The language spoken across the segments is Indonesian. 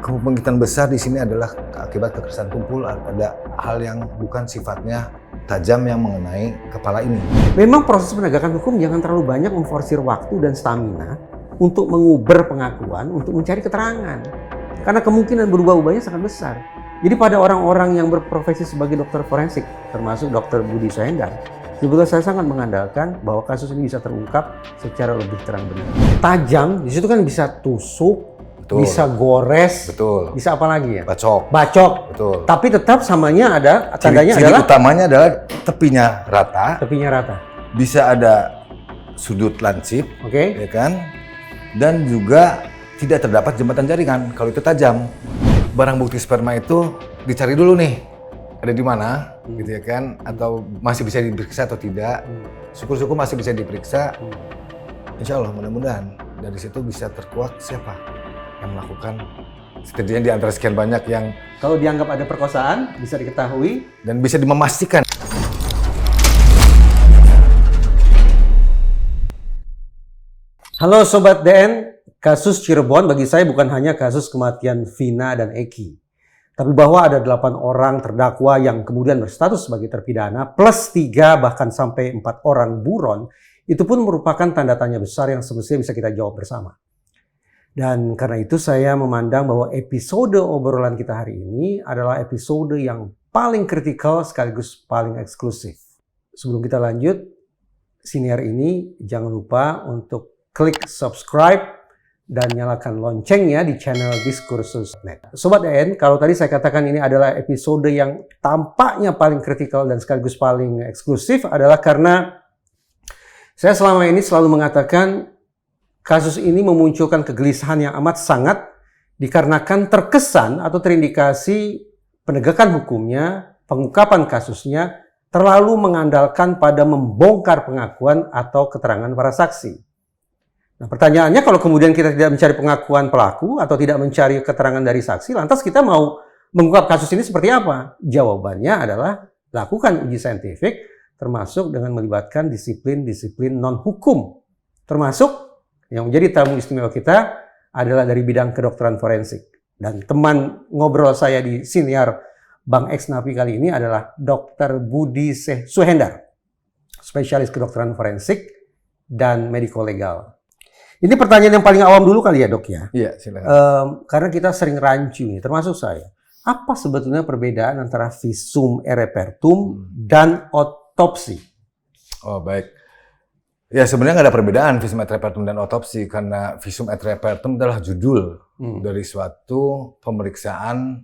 kemungkinan besar di sini adalah akibat kekerasan tumpul, ada hal yang bukan sifatnya tajam yang mengenai kepala ini. Memang proses penegakan hukum jangan terlalu banyak memforsir waktu dan stamina untuk menguber pengakuan, untuk mencari keterangan. Karena kemungkinan berubah-ubahnya sangat besar. Jadi pada orang-orang yang berprofesi sebagai dokter forensik, termasuk Dr. Budi Suhendar, sebetulnya saya sangat mengandalkan bahwa kasus ini bisa terungkap secara lebih terang benar. Tajam, di situ kan bisa tusuk, betul, bisa gores, betul, bisa apa lagi ya? Bacok. Betul. Tapi tetap samanya ada, tandanya ciri adalah utamanya adalah tepinya rata. Tepinya rata. Bisa ada sudut lancip, ya kan? Dan juga tidak terdapat jembatan jaringan kalau itu tajam. Barang bukti sperma itu dicari dulu nih, ada di mana, gitu ya kan? Atau masih bisa diperiksa atau tidak? Syukur-syukur masih bisa diperiksa. Insya Allah mudah-mudahan dari situ bisa terkuak siapa yang melakukan, setidaknya di antara sekian banyak yang kalau dianggap ada perkosaan bisa diketahui dan bisa memastikan. Halo Sobat DN, kasus Cirebon bagi saya bukan hanya kasus kematian Vina dan Eki, tapi bahwa ada 8 orang terdakwa yang kemudian berstatus sebagai terpidana plus 3 bahkan sampai 4 orang buron, itu pun merupakan tanda tanya besar yang semestinya bisa kita jawab bersama. Dan karena itu saya memandang bahwa episode obrolan kita hari ini adalah episode yang paling kritikal sekaligus paling eksklusif. Sebelum kita lanjut, siniar ini jangan lupa untuk klik subscribe dan nyalakan loncengnya di channel Diskursus.net. Sobat DN, kalau tadi saya katakan ini adalah episode yang tampaknya paling kritikal dan sekaligus paling eksklusif adalah karena saya selama ini selalu mengatakan kasus ini memunculkan kegelisahan yang amat sangat dikarenakan terkesan atau terindikasi penegakan hukumnya, pengungkapan kasusnya terlalu mengandalkan pada membongkar pengakuan atau keterangan para saksi. Nah, pertanyaannya kalau kemudian kita tidak mencari pengakuan pelaku atau tidak mencari keterangan dari saksi, lantas kita mau mengungkap kasus ini seperti apa? Jawabannya adalah lakukan uji saintifik termasuk dengan melibatkan disiplin-disiplin non-hukum. Termasuk yang menjadi tamu istimewa kita adalah dari bidang kedokteran forensik. Dan teman ngobrol saya di siniar Bang X Napi kali ini adalah Dr. Budi Suhendar, spesialis kedokteran forensik dan mediko legal. Ini pertanyaan yang paling awam dulu kali ya dok ya? Iya silakan. Karena kita sering rancu nih, termasuk saya. Apa sebetulnya perbedaan antara visum et repertum dan otopsi? Oh baik. Ya sebenarnya nggak ada perbedaan visum et repertum dan otopsi karena visum et repertum adalah judul dari suatu pemeriksaan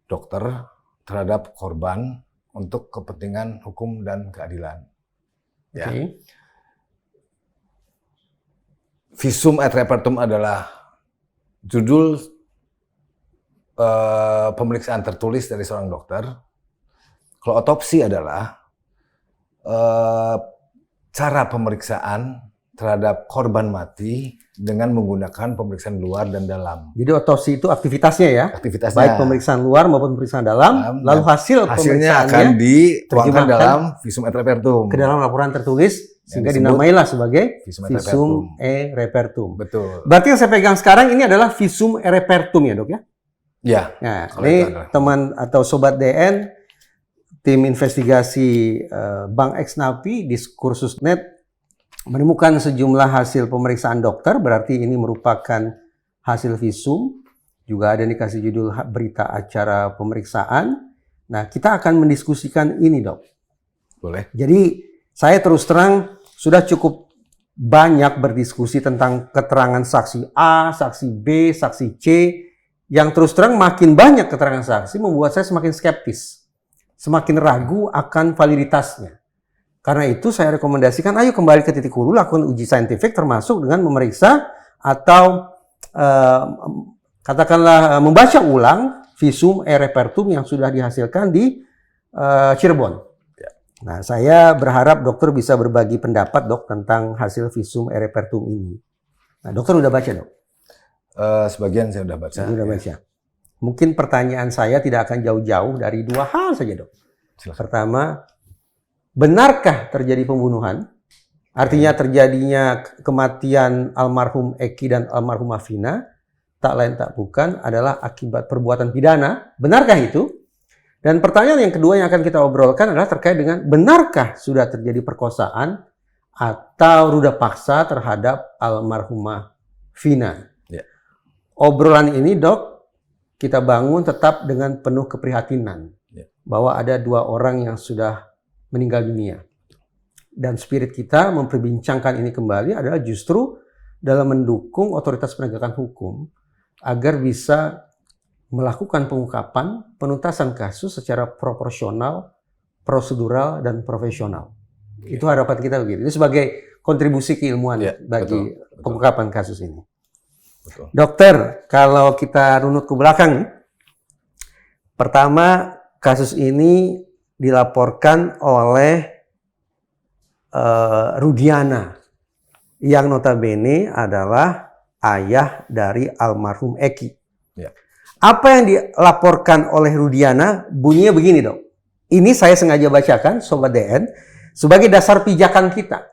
dokter terhadap korban untuk kepentingan hukum dan keadilan. Ya. Visum et repertum adalah judul pemeriksaan tertulis dari seorang dokter. Kalau otopsi adalah cara pemeriksaan terhadap korban mati dengan menggunakan pemeriksaan luar dan dalam. Jadi otopsi itu aktivitasnya ya? Aktivitasnya. Baik pemeriksaan luar maupun pemeriksaan dalam. Lalu hasilnya akan dituangkan dalam visum et repertum. Ke dalam laporan tertulis. Sehingga dinamailah sebagai visum et repertum. Betul. Berarti yang saya pegang sekarang ini adalah visum et repertum ya dok ya? Ya. Nah ini teman atau Sobat DN, tim investigasi Bang X Napi Diskursus.net menemukan sejumlah hasil pemeriksaan dokter, berarti ini merupakan hasil visum. Juga ada yang dikasih judul berita acara pemeriksaan. Nah kita akan mendiskusikan ini dok. Boleh. Jadi saya terus terang sudah cukup banyak berdiskusi tentang keterangan saksi A, saksi B, saksi C. Yang terus terang makin banyak keterangan saksi membuat saya semakin skeptis. Semakin ragu akan validitasnya. Karena itu saya rekomendasikan ayo kembali ke titik hulu, lakukan uji saintifik termasuk dengan memeriksa atau katakanlah membaca ulang visum et repertum yang sudah dihasilkan di Cirebon. Nah, saya berharap dokter bisa berbagi pendapat dok tentang hasil visum et repertum ini. Nah, dokter udah baca dok? Sebagian saya udah baca. Udah baca. Mungkin pertanyaan saya tidak akan jauh-jauh dari 2 hal saja dok. Silahkan. Pertama, benarkah terjadi pembunuhan? Artinya terjadinya kematian almarhum Eki dan almarhumah Vina tak lain tak bukan adalah akibat perbuatan pidana. Benarkah itu? Dan pertanyaan yang kedua yang akan kita obrolkan adalah terkait dengan benarkah sudah terjadi perkosaan atau ruda paksa terhadap almarhumah Vina. Ya. Obrolan ini, Dok, kita bangun tetap dengan penuh keprihatinan bahwa ada 2 orang yang sudah meninggal dunia. Dan spirit kita memperbincangkan ini kembali adalah justru dalam mendukung otoritas penegakan hukum agar bisa melakukan pengungkapan, penuntasan kasus secara proporsional, prosedural, dan profesional. Itu harapan kita begitu. Itu sebagai kontribusi keilmuan bagi pengungkapan kasus ini. Betul. Dokter, kalau kita runut ke belakang, pertama kasus ini dilaporkan oleh Rudiana, yang notabene adalah ayah dari almarhum Eki. Ya. Apa yang dilaporkan oleh Rudiana bunyinya begini, Dok. Ini saya sengaja bacakan, Sobat DN, sebagai dasar pijakan kita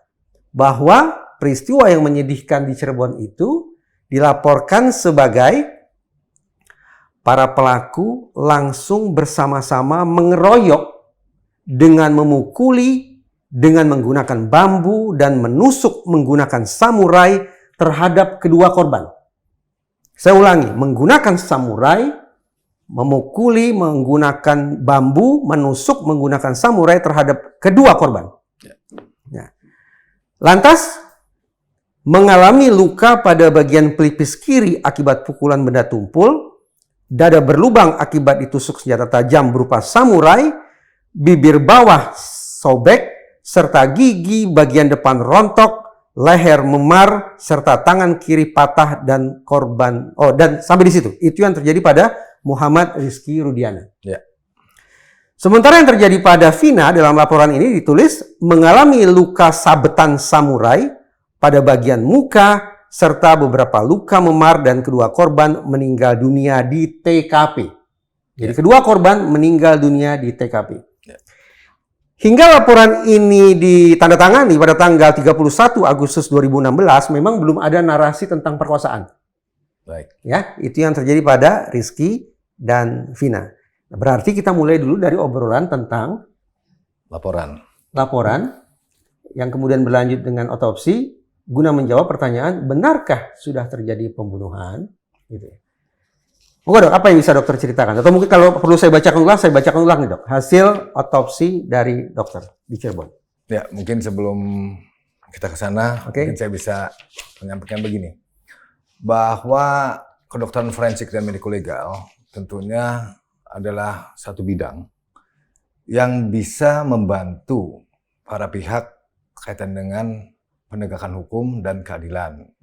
bahwa peristiwa yang menyedihkan di Cirebon itu dilaporkan sebagai para pelaku langsung bersama-sama mengeroyok dengan memukuli, dengan menggunakan bambu dan menusuk menggunakan samurai terhadap kedua korban. Saya ulangi, menggunakan samurai, memukuli menggunakan bambu, menusuk menggunakan samurai terhadap kedua korban. Ya. Lantas, mengalami luka pada bagian pelipis kiri akibat pukulan benda tumpul, dada berlubang akibat ditusuk senjata tajam berupa samurai, bibir bawah sobek, serta gigi bagian depan rontok, leher memar, serta tangan kiri patah dan korban. Oh, dan sampai di situ. Itu yang terjadi pada Muhammad Rizky Rudiana. Ya. Sementara yang terjadi pada Vina dalam laporan ini ditulis mengalami luka sabetan samurai pada bagian muka serta beberapa luka memar dan kedua korban meninggal dunia di TKP. Jadi kedua korban meninggal dunia di TKP. Ya. Hingga laporan ini ditandatangani pada tanggal 31 Agustus 2016 memang belum ada narasi tentang perkosaan. Baik. Ya, itu yang terjadi pada Rizky dan Vina. Berarti kita mulai dulu dari obrolan tentang laporan yang kemudian berlanjut dengan otopsi guna menjawab pertanyaan benarkah sudah terjadi pembunuhan gitu ya. Monggo, Dok, apa yang bisa dokter ceritakan? Atau mungkin kalau perlu saya bacakan ulang nih, Dok. Hasil otopsi dari dokter di Cirebon. Ya, mungkin sebelum kita ke sana, mungkin saya bisa menyampaikan begini. Bahwa kedokteran forensik dan mediko-legal tentunya adalah satu bidang yang bisa membantu para pihak kaitan dengan penegakan hukum dan keadilan.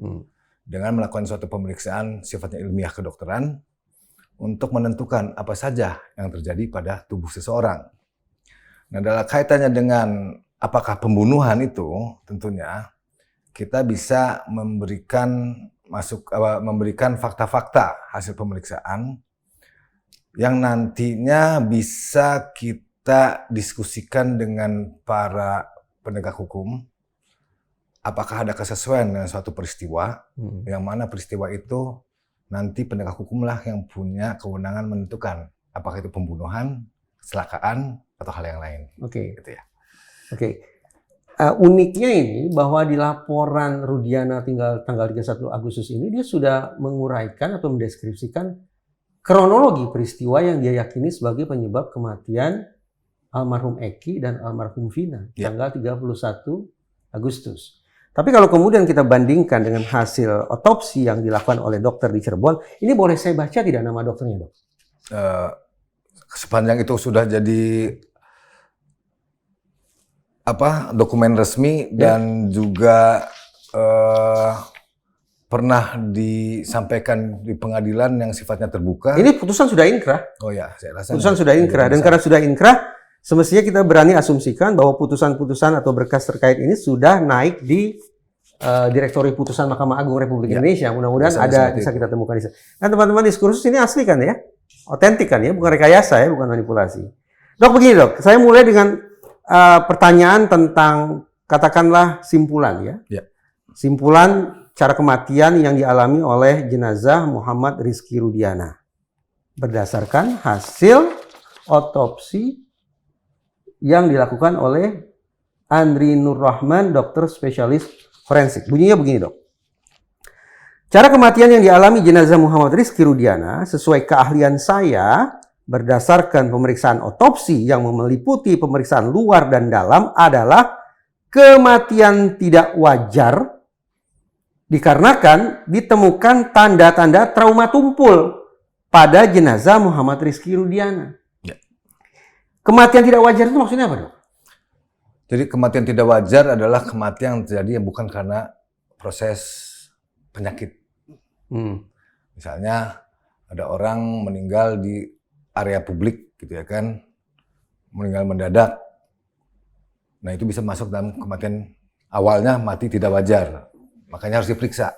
Dengan melakukan suatu pemeriksaan sifatnya ilmiah kedokteran untuk menentukan apa saja yang terjadi pada tubuh seseorang. Nah, dalam kaitannya dengan apakah pembunuhan itu, tentunya kita bisa memberikan fakta-fakta hasil pemeriksaan yang nantinya bisa kita diskusikan dengan para penegak hukum. Apakah ada kesesuaian dengan suatu peristiwa, yang mana peristiwa itu nanti penegak hukumlah yang punya kewenangan menentukan apakah itu pembunuhan, kecelakaan, atau hal yang lain. Oke. Gitu ya. Oke. Uniknya ini bahwa di laporan Rudiana tanggal 31 Agustus ini dia sudah menguraikan atau mendeskripsikan kronologi peristiwa yang dia yakini sebagai penyebab kematian almarhum Eki dan almarhum Vina tanggal 31 Agustus. Tapi kalau kemudian kita bandingkan dengan hasil otopsi yang dilakukan oleh dokter di Cirebon, ini boleh saya baca tidak nama dokternya, Dok? Sepanjang itu sudah jadi dokumen resmi dan juga pernah disampaikan di pengadilan yang sifatnya terbuka. Ini putusan sudah inkrah. Oh ya, saya rasa. Putusan sudah inkrah dan karena sudah inkrah, semestinya kita berani asumsikan bahwa putusan-putusan atau berkas terkait ini sudah naik di Direktori Putusan Mahkamah Agung Republik Indonesia. Mudah-mudahan bisa kita temukan di sana. Nah, teman-teman, diskursus ini asli kan ya? Otentik kan ya? Bukan rekayasa ya, bukan manipulasi. Dok, begini, Dok. Saya mulai dengan pertanyaan tentang katakanlah simpulan ya. Simpulan cara kematian yang dialami oleh jenazah Muhammad Rizky Rudiana berdasarkan hasil otopsi yang dilakukan oleh Andri Nur Rahman, dokter spesialis forensik. Bunyinya begini, Dok. Cara kematian yang dialami jenazah Muhammad Rizky Rudiana sesuai keahlian saya berdasarkan pemeriksaan otopsi yang meliputi pemeriksaan luar dan dalam adalah kematian tidak wajar dikarenakan ditemukan tanda-tanda trauma tumpul pada jenazah Muhammad Rizky Rudiana. Ya. Kematian tidak wajar itu maksudnya apa, Dok? Jadi kematian tidak wajar adalah kematian yang terjadi bukan karena proses penyakit. Misalnya ada orang meninggal di area publik gitu ya kan, meninggal mendadak. Nah itu bisa masuk dalam kematian awalnya mati tidak wajar, makanya harus diperiksa.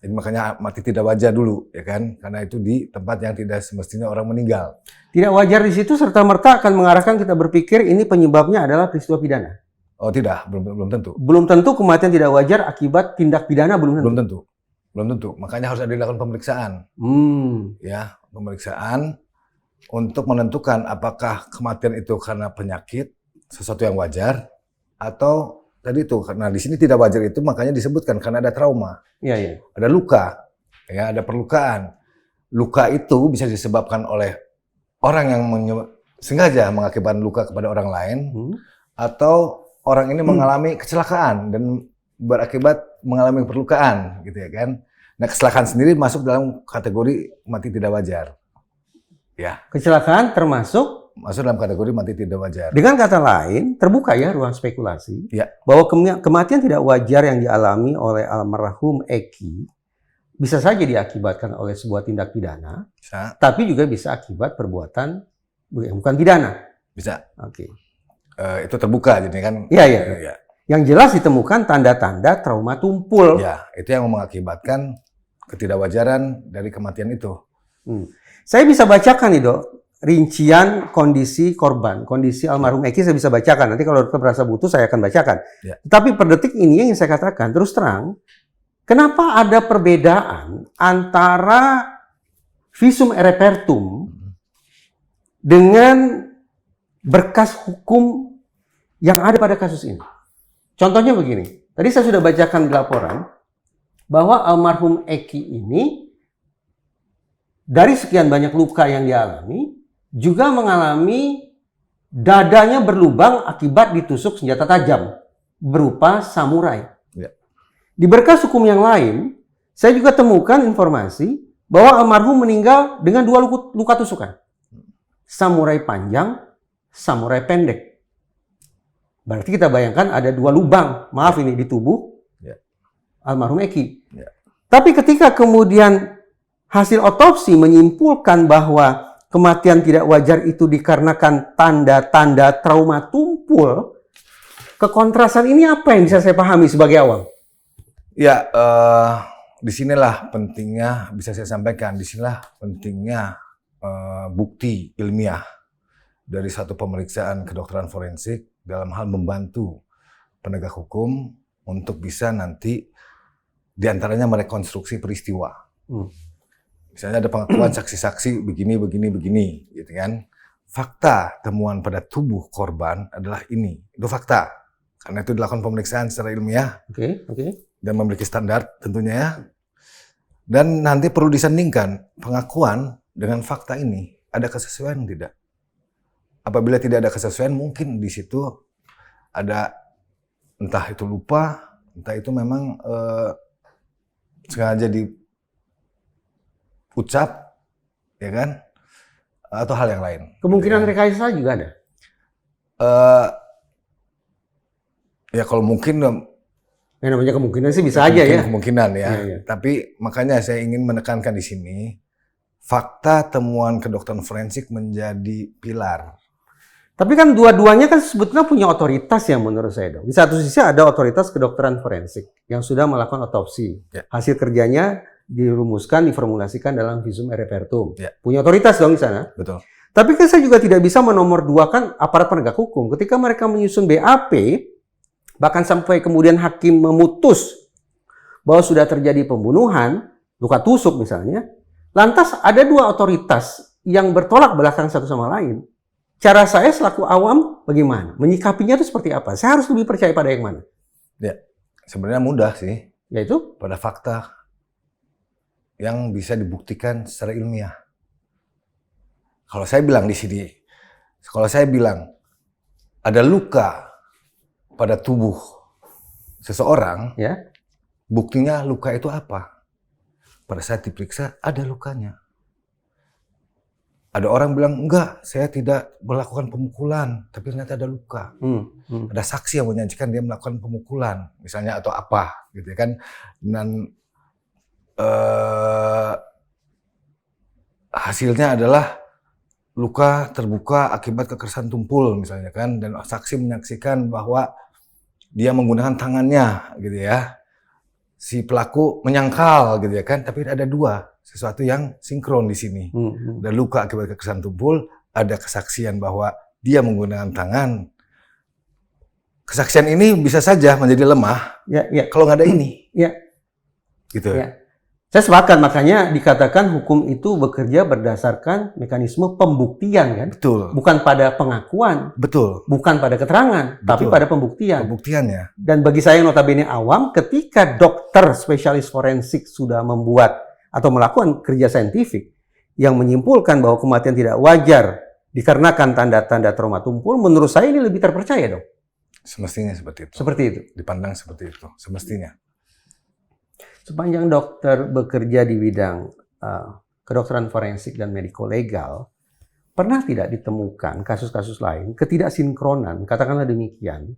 Jadi makanya mati tidak wajar dulu ya kan, karena itu di tempat yang tidak semestinya orang meninggal. Tidak wajar di situ serta-merta akan mengarahkan kita berpikir ini penyebabnya adalah peristiwa pidana. Oh tidak, belum tentu. Belum tentu kematian tidak wajar akibat tindak pidana, belum tentu. Belum tentu. Makanya harus ada dilakukan pemeriksaan. Ya, pemeriksaan untuk menentukan apakah kematian itu karena penyakit, sesuatu yang wajar, atau tadi itu karena di sini tidak wajar itu makanya disebutkan karena ada trauma. Iya, iya. Ada luka, ya, ada perlukaan. Luka itu bisa disebabkan oleh orang yang sengaja mengakibatkan luka kepada orang lain, atau orang ini mengalami kecelakaan dan berakibat mengalami perlukaan, gitu ya kan. Nah, kecelakaan sendiri masuk dalam kategori mati tidak wajar. Ya. Kecelakaan termasuk masuk dalam kategori mati tidak wajar. Dengan kata lain, terbuka ya ruang spekulasi. Ya. Bahwa kematian tidak wajar yang dialami oleh almarhum Eki bisa saja diakibatkan oleh sebuah tindak pidana, bisa. Tapi juga bisa akibat perbuatan bukan pidana. Bisa. Oke. Itu terbuka jadi kan. Iya, iya. Ya. Yang jelas ditemukan tanda-tanda trauma tumpul. Ya, itu yang mengakibatkan ketidakwajaran dari kematian itu. Saya bisa bacakan nih, Dok, rincian kondisi korban, kondisi almarhum Eki saya bisa bacakan. Nanti kalau dokter merasa butuh saya akan bacakan. Ya. Tapi per detik ini yang saya katakan terus terang, kenapa ada perbedaan antara visum et repertum dengan berkas hukum yang ada pada kasus ini? Contohnya begini, tadi saya sudah bacakan di laporan bahwa almarhum Eki ini dari sekian banyak luka yang dialami juga mengalami dadanya berlubang akibat ditusuk senjata tajam berupa samurai. Ya. Di berkas hukum yang lain, saya juga temukan informasi bahwa almarhum meninggal dengan 2 luka tusukan. Samurai panjang, samurai pendek. Berarti kita bayangkan ada 2 lubang, maaf ini di tubuh almarhum Eki. Tapi ketika kemudian hasil otopsi menyimpulkan bahwa kematian tidak wajar itu dikarenakan tanda-tanda trauma tumpul, kekontrasan ini apa yang bisa saya pahami sebagai awam? Ya, disinilah pentingnya, bisa saya sampaikan, disinilah pentingnya bukti ilmiah dari satu pemeriksaan kedokteran forensik dalam hal membantu penegak hukum untuk bisa nanti diantaranya merekonstruksi peristiwa. Misalnya ada pengakuan saksi-saksi begini, gitu kan. Fakta temuan pada tubuh korban adalah ini, itu fakta. Karena itu dilakukan pemeriksaan secara ilmiah dan memiliki standar tentunya ya. Dan nanti perlu disandingkan pengakuan dengan fakta ini, ada kesesuaian tidak? Apabila tidak ada kesesuaian, mungkin di situ ada entah itu lupa, entah itu memang sengaja diucap, ya kan? Atau hal yang lain. Kemungkinan rekayasa juga ada? Ya kalau mungkin, ya namanya kemungkinan sih bisa aja ya. Kemungkinan ya. Tapi makanya saya ingin menekankan di sini, fakta temuan kedokteran forensik menjadi pilar. Tapi kan dua-duanya kan sebetulnya punya otoritas ya menurut saya, Dok. Di satu sisi ada otoritas kedokteran forensik yang sudah melakukan otopsi. Hasil kerjanya dirumuskan, diformulasikan dalam visum et repertum. Punya otoritas dong di sana. Betul. Tapi kan saya juga tidak bisa menomorduakan aparat penegak hukum. Ketika mereka menyusun BAP, bahkan sampai kemudian hakim memutus bahwa sudah terjadi pembunuhan, luka tusuk misalnya, lantas ada dua otoritas yang bertolak belakang satu sama lain. Cara saya selaku awam bagaimana? Menyikapinya itu seperti apa? Saya harus lebih percaya pada yang mana? Ya, sebenarnya mudah sih. Yaitu? Pada fakta yang bisa dibuktikan secara ilmiah. Kalau saya bilang di sini, kalau saya bilang ada luka pada tubuh seseorang, Ya. buktinya luka itu apa? Pada saat diperiksa ada lukanya. Ada orang bilang, enggak, saya tidak melakukan pemukulan, tapi ternyata ada luka. Ada saksi yang menyaksikan dia melakukan pemukulan, misalnya, atau apa, gitu kan. Dan hasilnya adalah luka terbuka akibat kekerasan tumpul, misalnya kan. Dan saksi menyaksikan bahwa dia menggunakan tangannya, gitu ya. Si pelaku menyangkal, gitu ya kan. Tapi ada dua, sesuatu yang sinkron di sini. Ada luka akibat kekerasan tumpul, ada kesaksian bahwa dia menggunakan tangan. Kesaksian ini bisa saja menjadi lemah kalau nggak ada ini. Gitu. Saya sepakat, makanya dikatakan hukum itu bekerja berdasarkan mekanisme pembuktian kan? Betul. Bukan pada pengakuan. Betul. Bukan pada keterangan, tapi pada pembuktian. Pembuktiannya. Dan bagi saya yang notabene awam, ketika dokter spesialis forensik sudah membuat atau melakukan kerja saintifik yang menyimpulkan bahwa kematian tidak wajar dikarenakan tanda-tanda trauma tumpul, menurut saya ini lebih terpercaya dong. Semestinya seperti itu. Seperti itu. Dipandang seperti itu, semestinya. Sepanjang dokter bekerja di bidang kedokteran forensik dan mediko-legal, pernah tidak ditemukan kasus-kasus lain ketidaksinkronan, katakanlah demikian,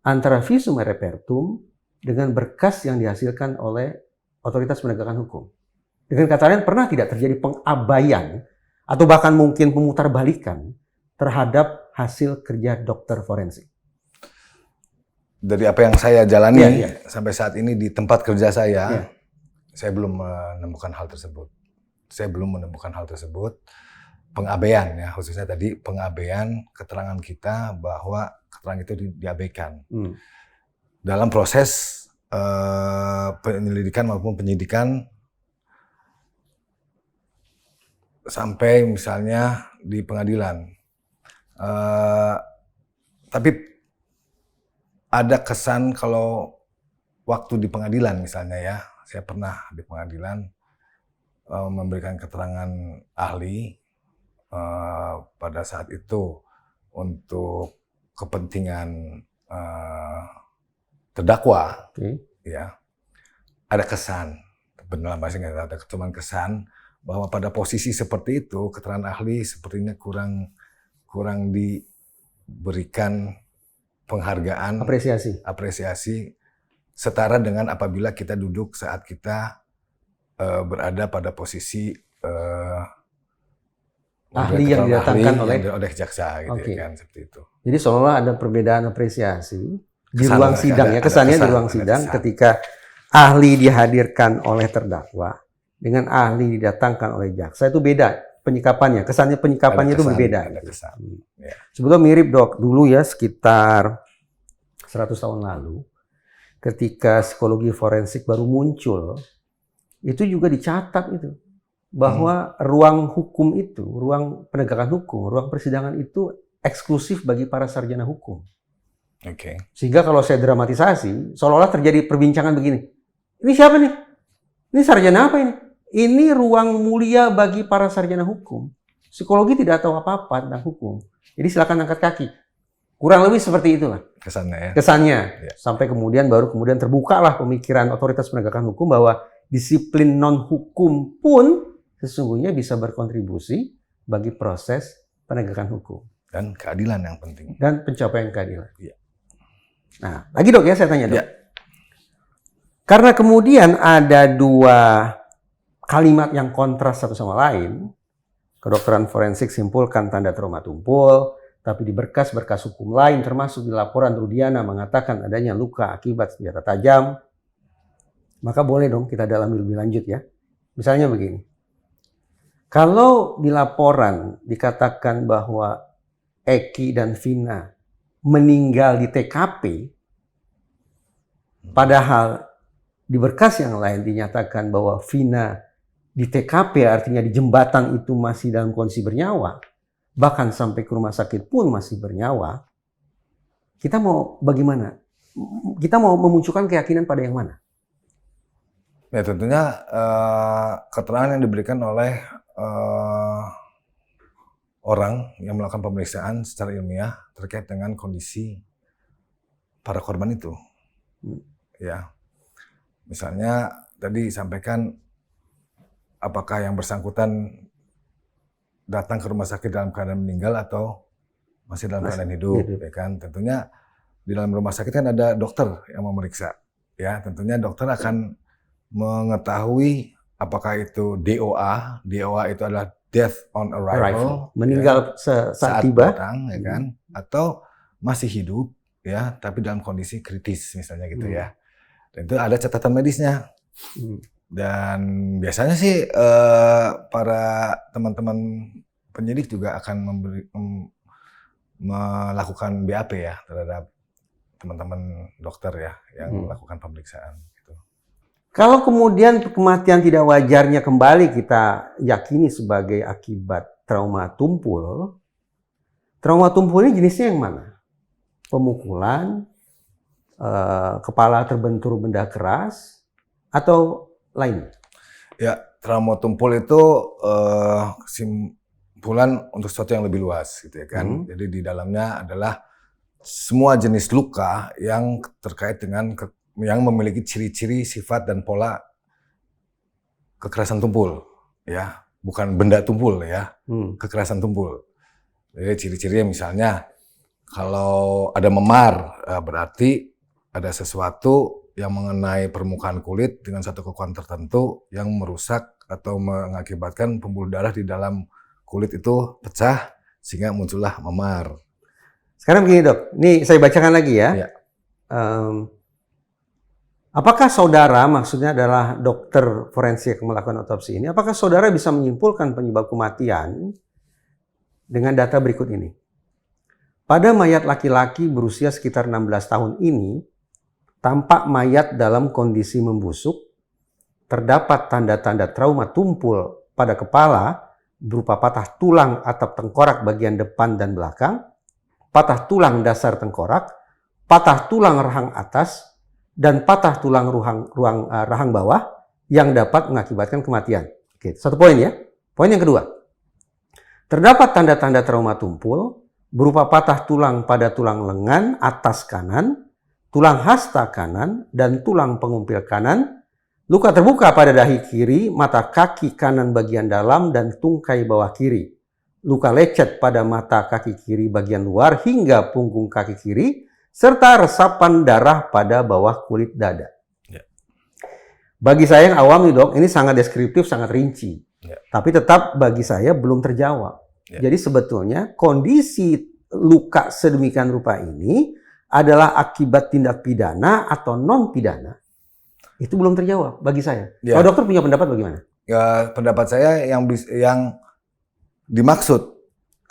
antara visum et repertum dengan berkas yang dihasilkan oleh otoritas penegakan hukum? Dengan kata lain, pernah tidak terjadi pengabaian atau bahkan mungkin pemutarbalikan terhadap hasil kerja dokter forensik? Dari apa yang saya jalani sampai saat ini di tempat kerja saya, saya belum menemukan hal tersebut. Pengabaian ya, khususnya tadi pengabaian keterangan kita bahwa keterangan itu diabaikan. Dalam proses penyelidikan maupun penyidikan sampai misalnya di pengadilan. Tapi ada kesan kalau waktu di pengadilan misalnya ya, saya pernah di pengadilan memberikan keterangan ahli pada saat itu untuk kepentingan terdakwa, ya ada kesan, benar bahasanya ada cuman kesan bahwa pada posisi seperti itu keterangan ahli sepertinya kurang diberikan penghargaan, apresiasi setara dengan apabila kita duduk saat kita berada pada posisi ahli yang didatangkan oleh jaksa, gitu kan, seperti itu. Jadi seolah ada perbedaan apresiasi di ruang sidang ya, kesannya di ruang sidang ketika ahli dihadirkan oleh terdakwa dengan ahli didatangkan oleh jaksa itu beda penyikapannya, kesannya penyikapannya itu berbeda. Sebetulnya mirip dok, dulu ya sekitar 100 tahun lalu ketika psikologi forensik baru muncul, itu juga dicatat itu bahwa ruang hukum itu, ruang penegakan hukum, ruang persidangan itu eksklusif bagi para sarjana hukum. Sehingga kalau saya dramatisasi, seolah-olah terjadi perbincangan begini. Ini siapa nih? Ini sarjana apa ini? Ini ruang mulia bagi para sarjana hukum. Psikologi tidak tahu apa-apa tentang hukum. Jadi silakan angkat kaki. Kurang lebih seperti itulah. Kesannya. Sampai kemudian terbukalah pemikiran otoritas penegakan hukum bahwa disiplin non-hukum pun sesungguhnya bisa berkontribusi bagi proses penegakan hukum. Dan keadilan yang penting. Dan pencapaian keadilan. Nah, lagi dok ya saya tanya dok. Karena kemudian ada dua kalimat yang kontras satu sama lain, kedokteran forensik simpulkan tanda trauma tumpul, tapi di berkas-berkas hukum lain termasuk di laporan Rudiana mengatakan adanya luka akibat senjata tajam, maka boleh dong kita dalami lebih lanjut ya. Misalnya begini, kalau di laporan dikatakan bahwa Eki dan Vina meninggal di TKP, padahal di berkas yang lain dinyatakan bahwa Vina di TKP, artinya di jembatan itu masih dalam kondisi bernyawa, bahkan sampai ke rumah sakit pun masih bernyawa, kita mau bagaimana? Kita mau memunculkan keyakinan pada yang mana? Ya tentunya keterangan yang diberikan oleh orang yang melakukan pemeriksaan secara ilmiah terkait dengan kondisi para korban itu. Ya, misalnya tadi sampaikan apakah yang bersangkutan datang ke rumah sakit dalam keadaan meninggal atau masih dalam keadaan hidup, ya kan? Tentunya di dalam rumah sakit kan ada dokter yang memeriksa, ya. Tentunya dokter akan mengetahui apakah itu DOA. DOA itu adalah death on arrival, meninggal ya, saat tiba, datang, ya kan? Atau masih hidup, ya, tapi dalam kondisi kritis misalnya gitu ya. Dan itu ada catatan medisnya. Dan biasanya sih para teman-teman penyidik juga akan melakukan BAP ya terhadap teman-teman dokter ya yang melakukan pemeriksaan. Kalau kemudian kematian tidak wajarnya kembali kita yakini sebagai akibat trauma tumpul ini jenisnya yang mana? Pemukulan, kepala terbentur benda keras, atau lain? Ya, trauma tumpul itu kesimpulan untuk sesuatu yang lebih luas gitu ya kan. Jadi di dalamnya adalah semua jenis luka yang terkait dengan yang memiliki ciri-ciri, sifat dan pola kekerasan tumpul, ya, bukan benda tumpul ya, kekerasan tumpul. Jadi ciri-cirinya misalnya kalau ada memar, berarti ada sesuatu yang mengenai permukaan kulit dengan satu kekuatan tertentu yang merusak atau mengakibatkan pembuluh darah di dalam kulit itu pecah sehingga muncullah memar. Sekarang begini dok, ini saya bacakan lagi ya. Apakah saudara, maksudnya adalah dokter forensik yang melakukan otopsi ini, apakah saudara bisa menyimpulkan penyebab kematian dengan data berikut ini? Pada mayat laki-laki berusia sekitar 16 tahun ini, tampak mayat dalam kondisi membusuk, terdapat tanda-tanda trauma tumpul pada kepala berupa patah tulang atap tengkorak bagian depan dan belakang, patah tulang dasar tengkorak, patah tulang rahang atas, dan patah tulang rahang bawah yang dapat mengakibatkan kematian. Oke, satu poin ya. Poin yang kedua. Terdapat tanda-tanda trauma tumpul berupa patah tulang pada tulang lengan atas kanan, tulang hasta kanan, dan tulang pengumpil kanan, luka terbuka pada dahi kiri, mata kaki kanan bagian dalam, dan tungkai bawah kiri. Luka lecet pada mata kaki kiri bagian luar hingga punggung kaki kiri, serta resapan darah pada bawah kulit dada. Ya. Bagi saya yang awam nih dok, ini sangat deskriptif, sangat rinci. Ya. Tapi tetap bagi saya belum terjawab. Ya. Jadi sebetulnya kondisi luka sedemikian rupa ini adalah akibat tindak pidana atau non pidana. Itu belum terjawab bagi saya. Ya. Kalau dokter punya pendapat bagaimana? Ya, pendapat saya yang dimaksud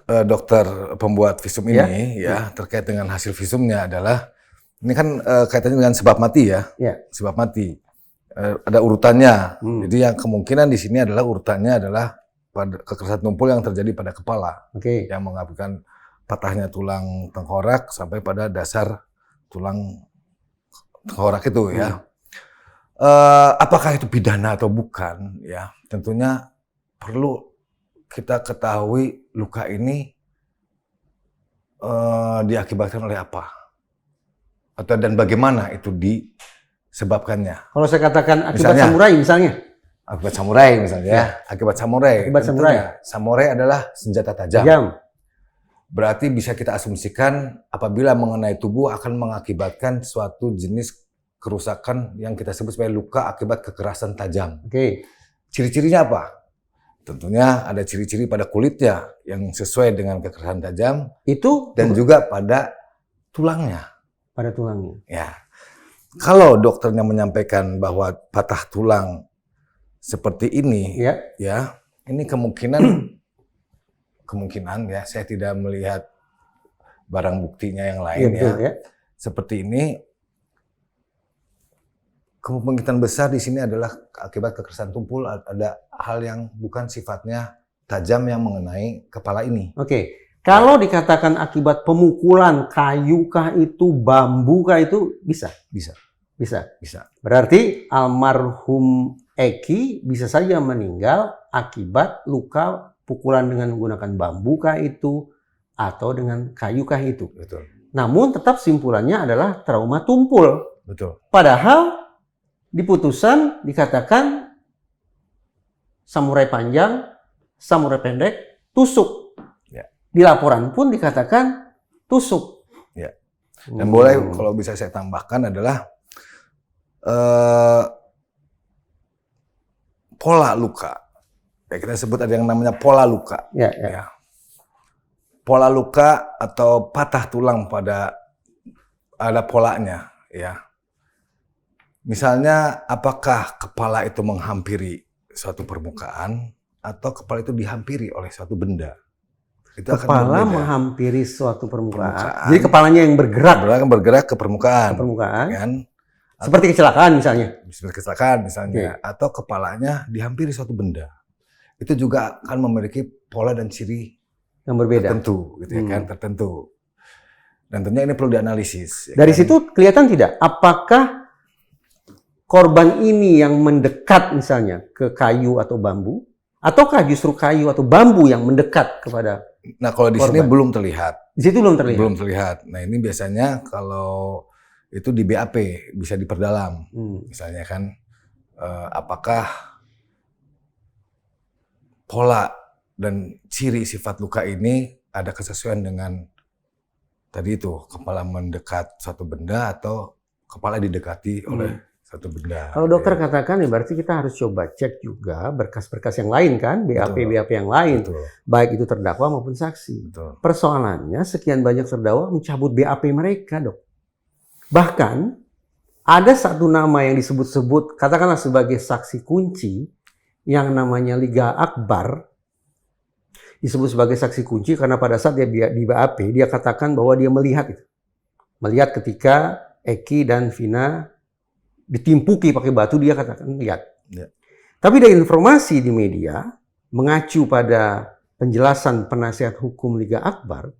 dokter pembuat visum ini ya terkait dengan hasil visumnya adalah ini kan kaitannya dengan sebab mati ya. Sebab mati ada urutannya. Jadi yang kemungkinan di sini adalah urutannya adalah pada kekerasan tumpul yang terjadi pada kepala yang mengakibatkan patahnya tulang tengkorak sampai pada dasar tulang tengkorak itu ya. Apakah itu pidana atau bukan ya? Tentunya perlu kita ketahui luka ini diakibatkan oleh apa atau dan bagaimana itu disebabkannya. Kalau saya katakan akibat samurai misalnya. Akibat samurai misalnya ya. Akibat samurai. Samurai adalah senjata tajam. Berarti bisa kita asumsikan apabila mengenai tubuh akan mengakibatkan suatu jenis kerusakan yang kita sebut sebagai luka akibat kekerasan tajam. Ciri-cirinya apa? Tentunya ada ciri-ciri pada kulitnya yang sesuai dengan kekerasan tajam itu dan juga pada tulangnya. Pada tulangnya. Ya. Kalau dokternya menyampaikan bahwa patah tulang seperti ini, ya, ini kemungkinan ya, saya tidak melihat barang buktinya yang lain ya. Seperti ini kemungkinan besar di sini adalah akibat kekerasan tumpul, ada hal yang bukan sifatnya tajam yang mengenai kepala ini. Oke. Kalau dikatakan akibat pemukulan, kayu kah itu, bambu kah itu, bisa? Bisa. Bisa. Bisa. Berarti almarhum Eki bisa saja meninggal akibat luka pukulan dengan menggunakan bambu kah itu, atau dengan kayu kah itu. Betul. Namun tetap simpulannya adalah trauma tumpul. Betul. Padahal di putusan dikatakan samurai panjang, samurai pendek, tusuk. Ya. Di laporan pun dikatakan tusuk. Ya. Dan boleh kalau bisa saya tambahkan adalah pola luka. Ya, kita sebut ada yang namanya pola luka. Ya. Pola luka atau patah tulang pada ada polanya, ya. Misalnya, apakah kepala itu menghampiri suatu permukaan atau kepala itu dihampiri oleh suatu benda? Itu akan Kepala berbeda. menghampiri suatu permukaan. Jadi kepalanya yang bergerak ke permukaan. Kan? Seperti kecelakaan misalnya. Seperti kecelakaan misalnya. Okay. Atau kepalanya dihampiri suatu benda. Itu juga akan memiliki pola dan ciri yang berbeda. Tertentu, gitu ya kan? Tertentu. Dan tentunya ini perlu dianalisis. Dari situ kelihatan tidak? Apakah korban ini yang mendekat misalnya ke kayu atau bambu? Ataukah justru kayu atau bambu yang mendekat kepada Nah, kalau di sini belum terlihat. Di situ belum terlihat? Belum terlihat. Nah, ini biasanya kalau itu di BAP bisa diperdalam. Misalnya kan, apakah pola dan ciri sifat luka ini ada kesesuaian dengan tadi itu, kepala mendekat suatu benda atau kepala didekati oleh satu benda. Kalau dokter katakan ya berarti kita harus coba cek juga berkas-berkas yang lain kan, BAP yang lain. Betul. Baik itu terdakwa maupun saksi. Betul. Persoalannya sekian banyak terdakwa mencabut BAP mereka, Dok. Bahkan ada satu nama yang disebut-sebut katakanlah sebagai saksi kunci yang namanya Liga Akbar. Disebut sebagai saksi kunci karena pada saat dia di BAP dia katakan bahwa dia melihat itu. Melihat ketika Eki dan Vina ditimpuki pakai batu, dia katakan lihat. Ya. Tapi dari informasi di media mengacu pada penjelasan penasihat hukum Liga Akbar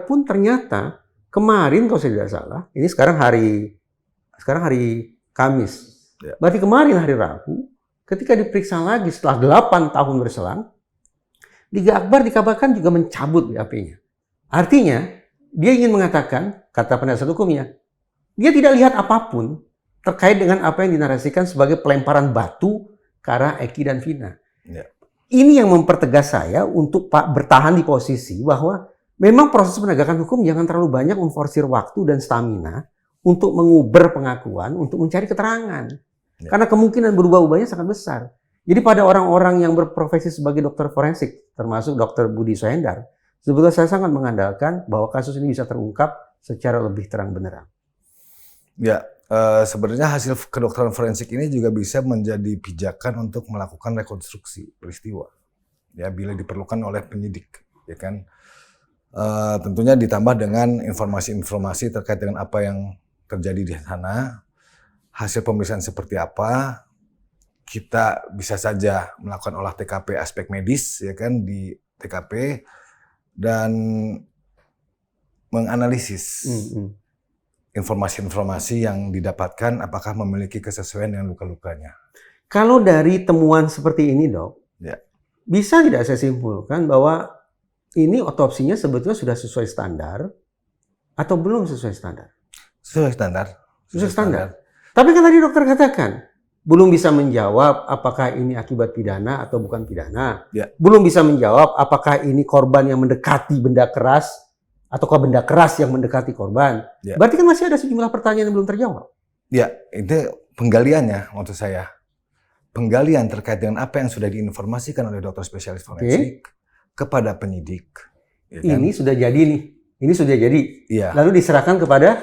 pun ternyata kemarin kalau saya tidak salah, ini sekarang hari Kamis. Ya. Berarti kemarin hari Rabu ketika diperiksa lagi setelah 8 tahun berselang, Liga Akbar dikabarkan juga mencabut BAP-nya. Artinya, dia ingin mengatakan, kata penasihat hukumnya, dia tidak lihat apapun terkait dengan apa yang dinarasikan sebagai pelemparan batu ke arah Eki dan Vina. Ya. Ini yang mempertegas saya untuk bertahan di posisi bahwa memang proses penegakan hukum jangan terlalu banyak memforsir waktu dan stamina untuk menguber pengakuan, untuk mencari keterangan. Ya. Karena kemungkinan berubah-ubahnya sangat besar. Jadi pada orang-orang yang berprofesi sebagai dokter forensik, termasuk Dr. Budi Sohendar, sebetulnya saya sangat mengandalkan bahwa kasus ini bisa terungkap secara lebih terang benderang. Ya, sebenarnya hasil kedokteran forensik ini juga bisa menjadi pijakan untuk melakukan rekonstruksi peristiwa. Ya, bila diperlukan oleh penyidik, ya kan. Tentunya ditambah dengan informasi-informasi terkait dengan apa yang terjadi di sana, hasil pemeriksaan seperti apa. Kita bisa saja melakukan olah TKP aspek medis, ya kan, di TKP dan menganalisis informasi-informasi yang didapatkan apakah memiliki kesesuaian dengan luka-lukanya. Kalau dari temuan seperti ini, Dok, ya. Bisa tidak saya simpulkan bahwa ini otopsinya sebetulnya sudah sesuai standar atau belum sesuai standar? Sesuai standar. Sesuai standar. Tapi kan tadi dokter katakan, belum bisa menjawab apakah ini akibat pidana atau bukan pidana. Ya. Belum bisa menjawab apakah ini korban yang mendekati benda keras ataukah benda keras yang mendekati korban. Ya. Berarti kan masih ada sejumlah pertanyaan yang belum terjawab. Ya, itu penggaliannya maksud saya. Penggalian terkait dengan apa yang sudah diinformasikan oleh dokter spesialis forensik kepada penyidik. Ya kan? Ini sudah jadi nih. Ini sudah jadi. Ya. Lalu diserahkan kepada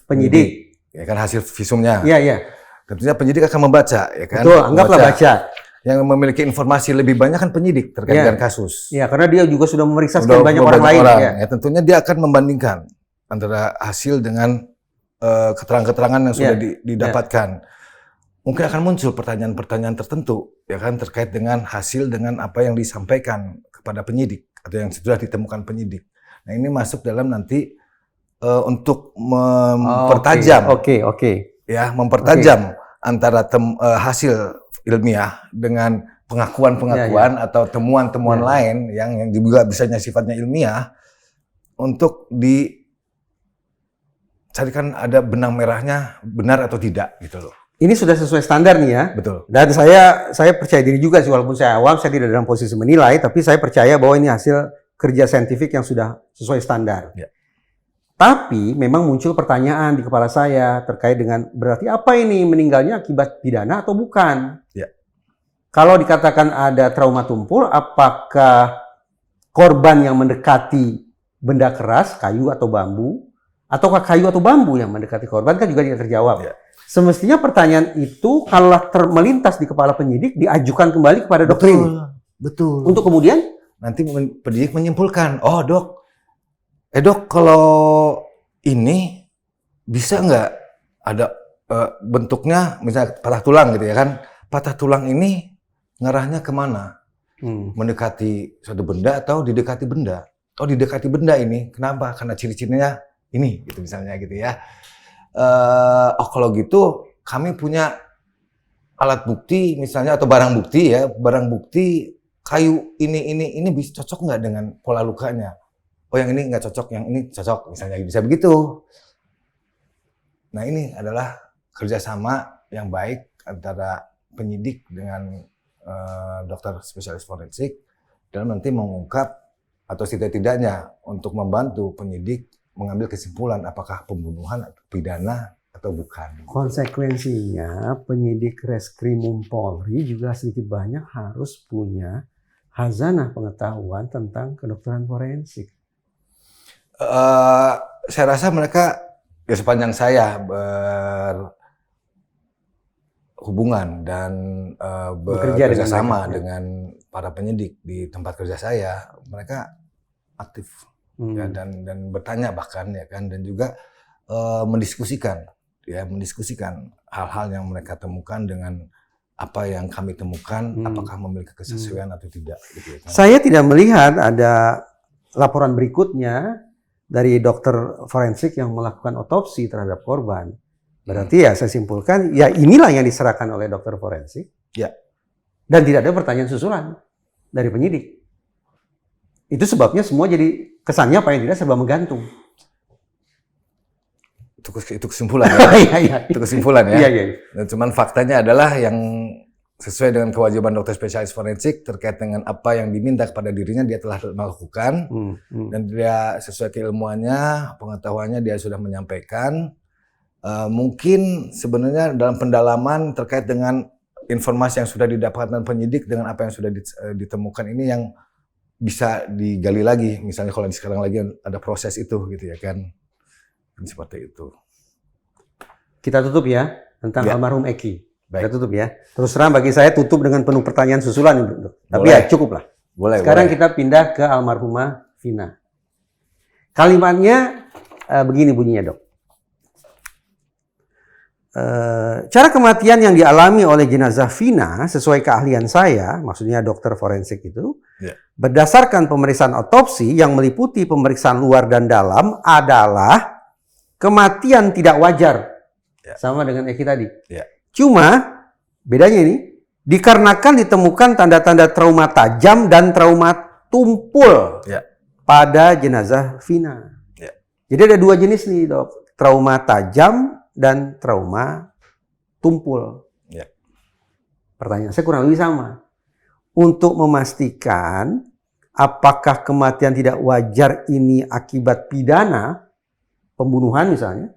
penyidik. Ya kan hasil visumnya. Iya, iya. Tentunya penyidik akan membaca, ya kan? Betul, anggaplah baca. Yang memiliki informasi lebih banyak kan penyidik terkait dengan kasus. Iya, karena dia juga sudah memeriksa sekian banyak orang lain. Ya, tentunya dia akan membandingkan antara hasil dengan keterangan-keterangan yang sudah didapatkan. Mungkin akan muncul pertanyaan-pertanyaan tertentu ya kan terkait dengan hasil dengan apa yang disampaikan kepada penyidik atau yang sudah ditemukan penyidik. Nah, ini masuk dalam nanti untuk mempertajam. Ya, mempertajam antara hasil ilmiah dengan pengakuan-pengakuan atau temuan-temuan lain yang juga bisa sifatnya ilmiah untuk dicarikan ada benang merahnya benar atau tidak gitu loh. Ini sudah sesuai standar nih ya. Betul. Dan saya percaya diri juga sih, walaupun saya awam, saya tidak dalam posisi menilai, tapi saya percaya bahwa ini hasil kerja saintifik yang sudah sesuai standar. Ya. Tapi memang muncul pertanyaan di kepala saya terkait dengan berarti apa ini, meninggalnya akibat pidana atau bukan? Ya. Kalau dikatakan ada trauma tumpul, apakah korban yang mendekati benda keras, kayu atau bambu, ataukah kayu atau bambu yang mendekati korban, kan juga tidak terjawab. Ya. Semestinya pertanyaan itu kalau melintas di kepala penyidik diajukan kembali kepada dokter ini. Betul. Untuk kemudian nanti penyidik menyimpulkan, oh dok, kalau ini bisa nggak ada bentuknya misalnya patah tulang gitu ya kan? Patah tulang ini ngarahnya kemana? Mendekati suatu benda atau didekati benda? Oh didekati benda ini, kenapa? Karena ciri-cirinya ini, gitu misalnya gitu ya. Oh kalau gitu kami punya alat bukti misalnya atau barang bukti ya, barang bukti kayu ini bisa cocok nggak dengan pola lukanya? Oh yang ini nggak cocok, yang ini cocok misalnya, bisa begitu. Nah ini adalah kerjasama yang baik antara penyidik dengan dokter spesialis forensik dalam nanti mengungkap atau setidak-tidaknya untuk membantu penyidik mengambil kesimpulan apakah pembunuhan atau pidana atau bukan. Konsekuensinya penyidik Reskrimum Polri juga sedikit banyak harus punya hazanah pengetahuan tentang kedokteran forensik. Saya rasa mereka ya sepanjang saya hubungan dan bekerja sama dengan para penyidik di tempat kerja saya, mereka aktif ya, dan bertanya bahkan ya kan, dan juga mendiskusikan hal-hal yang mereka temukan dengan apa yang kami temukan, apakah memiliki kesesuaian atau tidak gitu ya kan. Saya tidak melihat ada laporan berikutnya dari dokter forensik yang melakukan otopsi terhadap korban. Berarti ya saya simpulkan, ya inilah yang diserahkan oleh dokter forensik. Ya. Dan tidak ada pertanyaan susulan dari penyidik. Itu sebabnya semua jadi kesannya paling tidak serba menggantung. Itu kesimpulan ya. Itu kesimpulan ya. Iya. Dan cuman faktanya adalah yang sesuai dengan kewajiban dokter spesialis forensik terkait dengan apa yang diminta kepada dirinya dia telah melakukan dan dia sesuai keilmuannya, pengetahuannya dia sudah menyampaikan. Mungkin sebenarnya dalam pendalaman terkait dengan informasi yang sudah didapatkan penyidik dengan apa yang sudah ditemukan ini yang bisa digali lagi. Misalnya kalau sekarang lagi ada proses itu gitu ya kan. Seperti itu. Kita tutup ya tentang almarhum Eki. Baik. Kita tutup ya. Terus terang bagi saya tutup dengan penuh pertanyaan susulan. Tapi ya cukup lah. Sekarang kita pindah ke almarhumah Vina. Kalimatnya begini bunyinya, Dok. Cara kematian yang dialami oleh jenazah Vina sesuai keahlian saya, maksudnya dokter forensik itu, berdasarkan pemeriksaan otopsi yang meliputi pemeriksaan luar dan dalam adalah kematian tidak wajar. Sama dengan Eki tadi. Cuma bedanya ini dikarenakan ditemukan tanda-tanda trauma tajam dan trauma tumpul pada jenazah Vina. Jadi ada dua jenis nih, Dok. Trauma tajam dan trauma tumpul. Pertanyaan saya kurang lebih sama. Untuk memastikan apakah kematian tidak wajar ini akibat pidana, pembunuhan misalnya,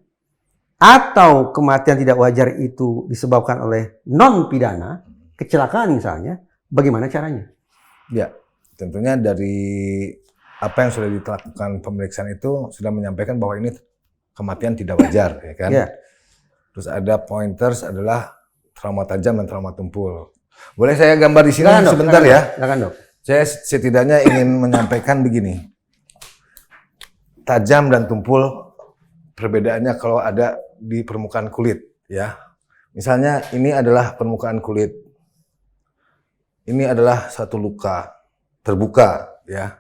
atau kematian tidak wajar itu disebabkan oleh non-pidana, kecelakaan misalnya, bagaimana caranya? Ya, tentunya dari apa yang sudah dilakukan pemeriksaan itu sudah menyampaikan bahwa ini kematian tidak wajar, ya kan? Terus ada pointers adalah trauma tajam dan trauma tumpul. Boleh saya gambar di sini sebentar ya? Silakan, Dok. Saya setidaknya ingin menyampaikan begini. Tajam dan tumpul perbedaannya kalau ada di permukaan kulit, ya. Misalnya ini adalah permukaan kulit. Ini adalah satu luka terbuka, ya.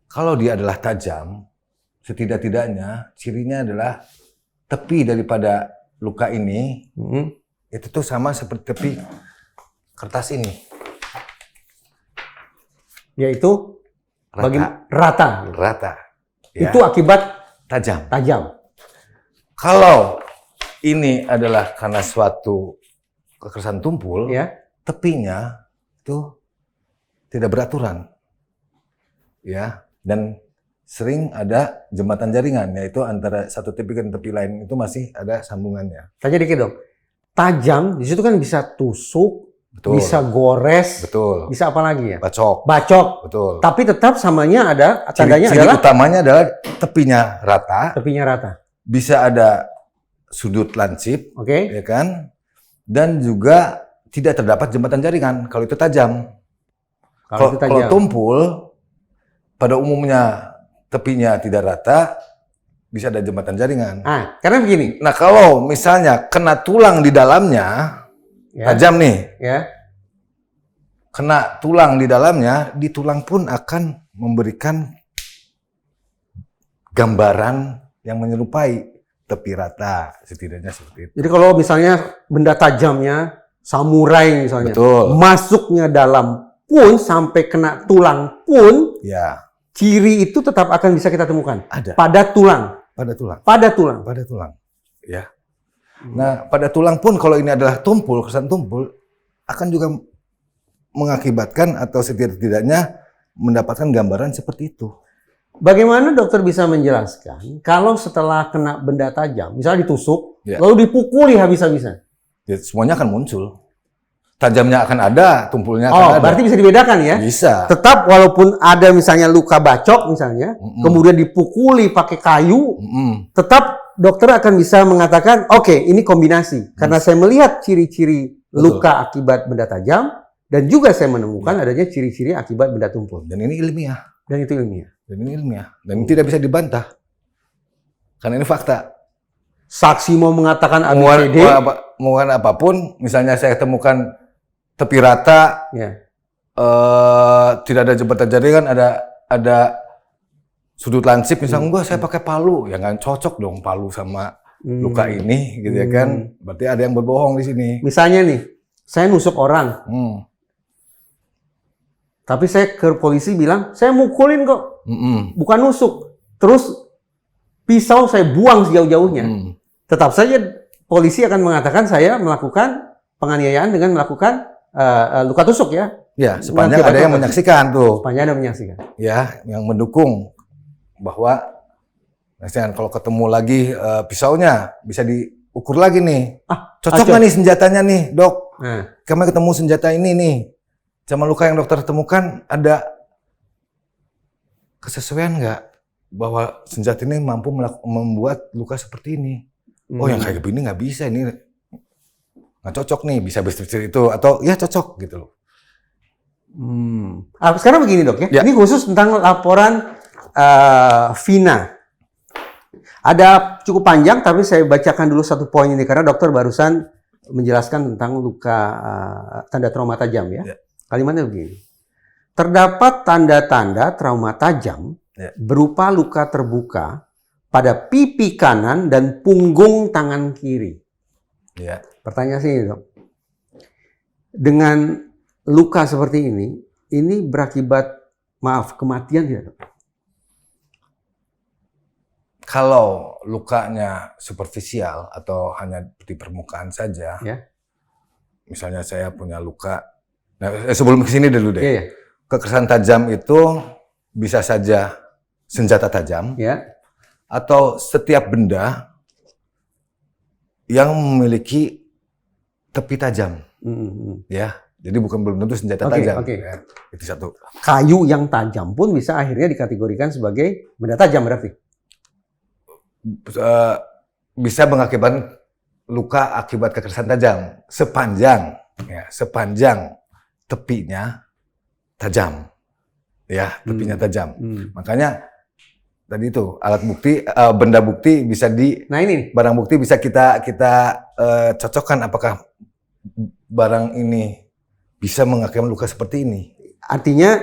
Kalau dia adalah tajam, setidak-tidaknya cirinya adalah tepi daripada luka ini itu tuh sama seperti tepi kertas ini. Yaitu rata. Ya. Itu akibat tajam. Kalau ini adalah karena suatu kekerasan tumpul, ya, tepinya itu tidak beraturan, ya, dan sering ada jembatan jaringan, yaitu antara satu tepi dan tepi lain itu masih ada sambungannya. Tanya dikit dong, tajam di situ kan bisa tusuk, Betul. bisa gores, Betul. bisa apa lagi ya? Bacok. Betul. Tapi tetap samanya ada, tandanya Ciri adalah utamanya adalah tepinya rata. Bisa ada sudut lancip, ya kan? Dan juga tidak terdapat jembatan jaringan kalau itu tajam. Kalau tumpul, pada umumnya tepinya tidak rata, bisa ada jembatan jaringan. Karena begini. Nah, kalau misalnya kena tulang di dalamnya, tajam nih. Ya. Kena tulang di dalamnya, di tulang pun akan memberikan gambaran yang menyerupai tepi rata, setidaknya seperti itu. Jadi kalau misalnya benda tajamnya, samurai misalnya, masuknya dalam pun sampai kena tulang pun, ya, ciri itu tetap akan bisa kita temukan. Ada. Pada tulang. Ya. Nah, pada tulang pun kalau ini adalah tumpul, kesan tumpul, akan juga mengakibatkan atau setidaknya mendapatkan gambaran seperti itu. Bagaimana dokter bisa menjelaskan kalau setelah kena benda tajam, misalnya ditusuk, lalu dipukuli habis-habisan? Ya, semuanya akan muncul. Tajamnya akan ada, tumpulnya akan ada. Berarti bisa dibedakan ya? Bisa. Tetap walaupun ada misalnya luka bacok misalnya, kemudian dipukuli pakai kayu, tetap dokter akan bisa mengatakan, oke, ini kombinasi. Karena saya melihat ciri-ciri luka akibat benda tajam, dan juga saya menemukan adanya ciri-ciri akibat benda tumpul. Dan ini ilmiah. Dan itu ilmiah. Dan ini ilmiah. Dan tidak bisa dibantah. Karena ini fakta. Saksi mau mengatakan ABCD. Mau apapun, misalnya saya temukan tepi rata, tidak ada jembatan jaringan, ada sudut lancip, misalnya saya pakai palu, ya nggak cocok dong palu sama luka ini, gitu ya kan? Berarti ada yang berbohong di sini. Misalnya nih, saya nusuk orang. Tapi saya ke polisi bilang, saya mukulin kok, bukan nusuk. Terus pisau saya buang sejauh-jauhnya. Tetap saja polisi akan mengatakan saya melakukan penganiayaan dengan melakukan luka tusuk ya. Ya, sepanjang ada yang menyaksikan tuh. Sepanjang ada yang menyaksikan. Ya, yang mendukung bahwa kalau ketemu lagi pisaunya bisa diukur lagi nih. Cocok nggak nih senjatanya nih, dok? Kami ketemu senjata ini nih. Sama luka yang dokter temukan, ada kesesuaian nggak bahwa senjata ini mampu membuat luka seperti ini? Oh, yang kayak begini nggak bisa, ini nggak cocok nih, bisa bersifat itu, atau ya cocok gitu loh. Sekarang begini dok ya, ini khusus tentang laporan Vina. Ada cukup panjang, tapi saya bacakan dulu satu poin ini, karena dokter barusan menjelaskan tentang luka tanda trauma tajam ya. Kalimatnya begini, terdapat tanda-tanda trauma tajam berupa luka terbuka pada pipi kanan dan punggung tangan kiri. Pertanyaan sih dok, dengan luka seperti ini berakibat kematian tidak dok? Kalau lukanya superficial atau hanya di permukaan saja, misalnya saya punya luka. Nah, sebelum kesini dulu deh. Kekerasan tajam itu bisa saja senjata tajam, atau setiap benda yang memiliki tepi tajam, ya. Jadi belum tentu senjata tajam. Ya, itu satu. Kayu yang tajam pun bisa akhirnya dikategorikan sebagai benda tajam berarti. Bisa mengakibatkan luka akibat kekerasan tajam sepanjang tepinya tajam, ya, tepinya tajam. Makanya tadi itu alat bukti, benda bukti bisa Nah ini, barang bukti bisa kita cocokkan apakah barang ini bisa mengakibatkan luka seperti ini. artinya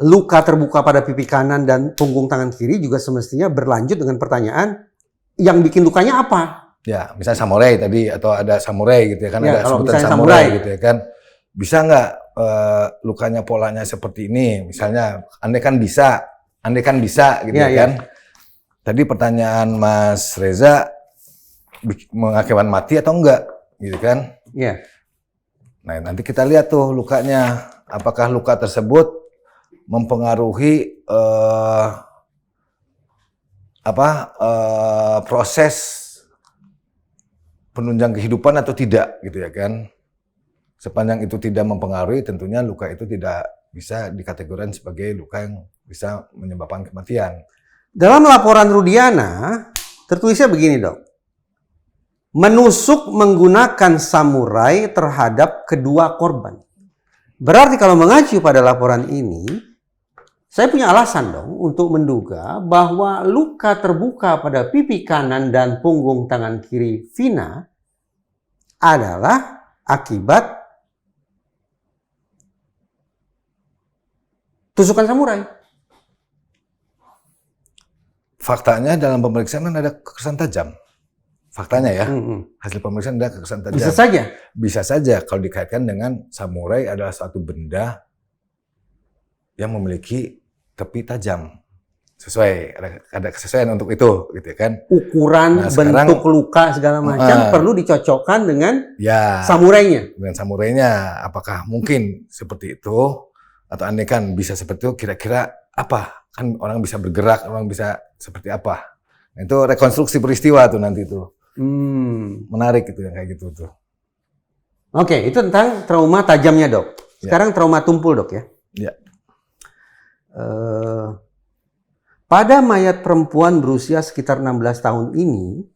luka terbuka pada pipi kanan dan punggung tangan kiri juga semestinya berlanjut dengan pertanyaan yang bikin lukanya apa? Ya, misalnya samurai tadi atau ada samurai gitu ya kan, Ya, ada kalau sebutan misalnya samurai samurai. gitu ya kan. Bisa nggak lukanya polanya seperti ini? Misalnya, andai kan bisa gitu Ya, ya kan. Tadi pertanyaan Mas Reza mengakibatkan mati atau enggak gitu kan. Iya. Nah, nanti kita lihat tuh lukanya, apakah luka tersebut mempengaruhi proses penunjang kehidupan atau tidak gitu ya kan. Sepanjang itu tidak mempengaruhi, tentunya luka itu tidak bisa dikategorikan sebagai luka yang bisa menyebabkan kematian. Dalam laporan Rudiana, tertulisnya begini dok. Menusuk menggunakan samurai terhadap kedua korban. Berarti kalau mengacu pada laporan ini, saya punya alasan dong untuk menduga bahwa luka terbuka pada pipi kanan dan punggung tangan kiri Vina adalah akibat tusukan samurai. Faktanya dalam pemeriksaan ada kekerasan tajam. Faktanya ya, hasil pemeriksaan ada kekerasan tajam. Bisa saja? Bisa saja kalau dikaitkan dengan samurai adalah suatu benda yang memiliki tepi tajam. Ada kesesuaian untuk itu gitu kan. Ukuran, bentuk luka segala macam perlu dicocokkan dengan samurainya. Dengan samurainya, apakah mungkin seperti itu? Atau andai kan bisa seperti itu, kira-kira apa? Kan orang bisa bergerak, orang bisa seperti apa? Nah, itu rekonstruksi peristiwa tuh nanti tuh. Menarik itu yang kayak gitu tuh. Oke, itu tentang trauma tajamnya dok. Sekarang trauma tumpul dok ya. Ya. Pada mayat perempuan berusia sekitar 16 tahun ini,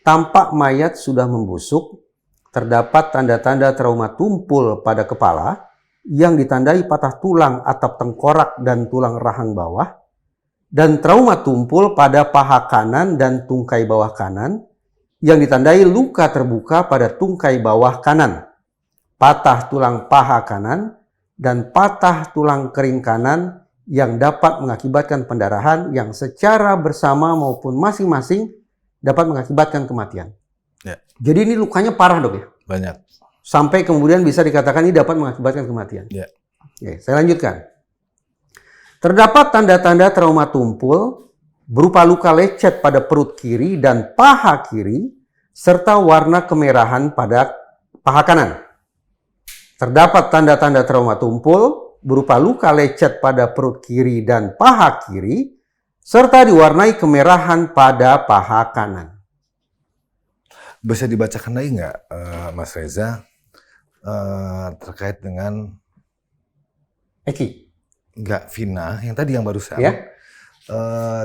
tampak mayat sudah membusuk, terdapat tanda-tanda trauma tumpul pada kepala, yang ditandai patah tulang atap tengkorak dan tulang rahang bawah, dan trauma tumpul pada paha kanan dan tungkai bawah kanan, yang ditandai luka terbuka pada tungkai bawah kanan, patah tulang paha kanan, dan patah tulang kering kanan yang dapat mengakibatkan pendarahan yang secara bersama maupun masing-masing dapat mengakibatkan kematian. Ya. Jadi ini lukanya parah dok ya? Banyak. Sampai kemudian bisa dikatakan ini dapat mengakibatkan kematian. Ya. Oke, saya lanjutkan. Terdapat tanda-tanda trauma tumpul berupa luka lecet pada perut kiri dan paha kiri, serta warna kemerahan pada paha kanan. Terdapat tanda-tanda trauma tumpul berupa luka lecet pada perut kiri dan paha kiri, serta diwarnai kemerahan pada paha kanan. Bisa dibacakan lagi nggak, Mas Reza? Terkait dengan Eki? Enggak, Vina, yang tadi yang barusan. Ya?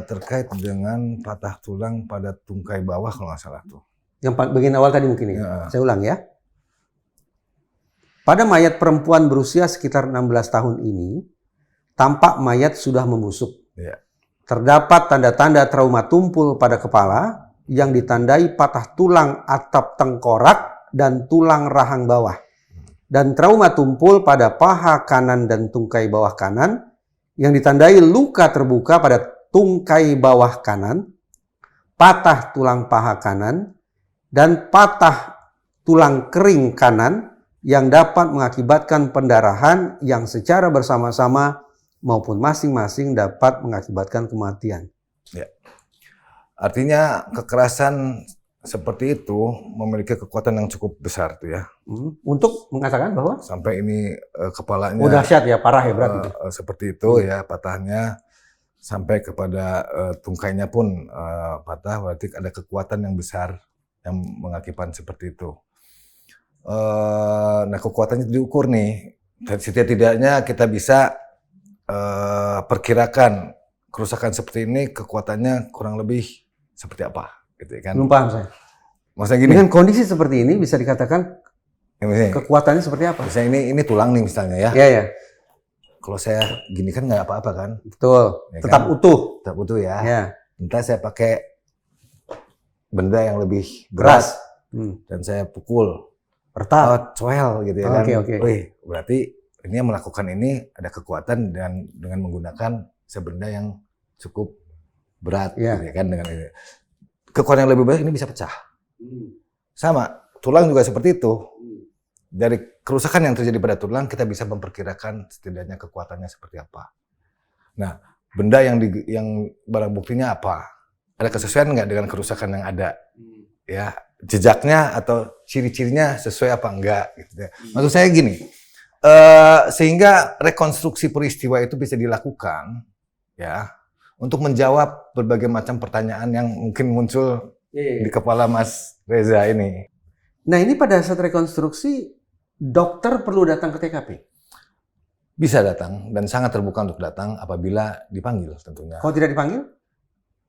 Terkait dengan patah tulang pada tungkai bawah kalau nggak salah tuh. Yang bagian awal tadi mungkin ya? Ya. Saya ulang ya. Pada mayat perempuan berusia sekitar 16 tahun ini, tampak mayat sudah membusuk. Ya. Terdapat tanda-tanda trauma tumpul pada kepala yang ditandai patah tulang atap tengkorak dan tulang rahang bawah. Dan trauma tumpul pada paha kanan dan tungkai bawah kanan yang ditandai luka terbuka pada tungkai bawah kanan, patah tulang paha kanan, dan patah tulang kering kanan yang dapat mengakibatkan pendarahan yang secara bersama-sama maupun masing-masing dapat mengakibatkan kematian. Ya. Artinya kekerasan seperti itu memiliki kekuatan yang cukup besar tuh ya. Untuk mengatakan bahwa sampai ini kepalanya dahsyat ya, parah ya berarti. Seperti itu ya, patahnya sampai kepada tungkainya pun patah, berarti ada kekuatan yang besar yang mengakibatkan seperti itu. Nah, kekuatannya diukur nih. Dan setidak-tidaknya kita bisa perkirakan kerusakan seperti ini kekuatannya kurang lebih seperti apa. Gitu kan. Belum paham saya. Maksudnya gini. Dengan kondisi seperti ini bisa dikatakan kekuatannya seperti apa? Misalnya ini tulang nih misalnya ya. Iya ya. Kalau saya gini kan nggak apa-apa kan? Betul. Ya tetap kan? utuh. Tetap utuh ya. Ya. entah saya pakai benda yang lebih berat dan saya pukul, coel gitu ya kan. Wih, berarti ini yang melakukan ini ada kekuatan dan dengan menggunakan sebenda yang cukup berat, gitu ya kan, dengan ini. Kekuatan yang lebih berat ini bisa pecah. Sama, tulang juga seperti itu. Dari kerusakan yang terjadi pada tulang, kita bisa memperkirakan setidaknya kekuatannya seperti apa. Nah, benda yang barang buktinya apa? Ada kesesuaian nggak dengan kerusakan yang ada? Ya, jejaknya atau ciri-cirinya sesuai apa enggak? Gitu ya. Maksud saya gini, sehingga rekonstruksi peristiwa itu bisa dilakukan, ya, untuk menjawab berbagai macam pertanyaan yang mungkin muncul di kepala Mas Reza ini. Nah, ini pada saat rekonstruksi, dokter perlu datang ke TKP? Bisa datang dan sangat terbuka untuk datang apabila dipanggil tentunya. Kalau tidak dipanggil?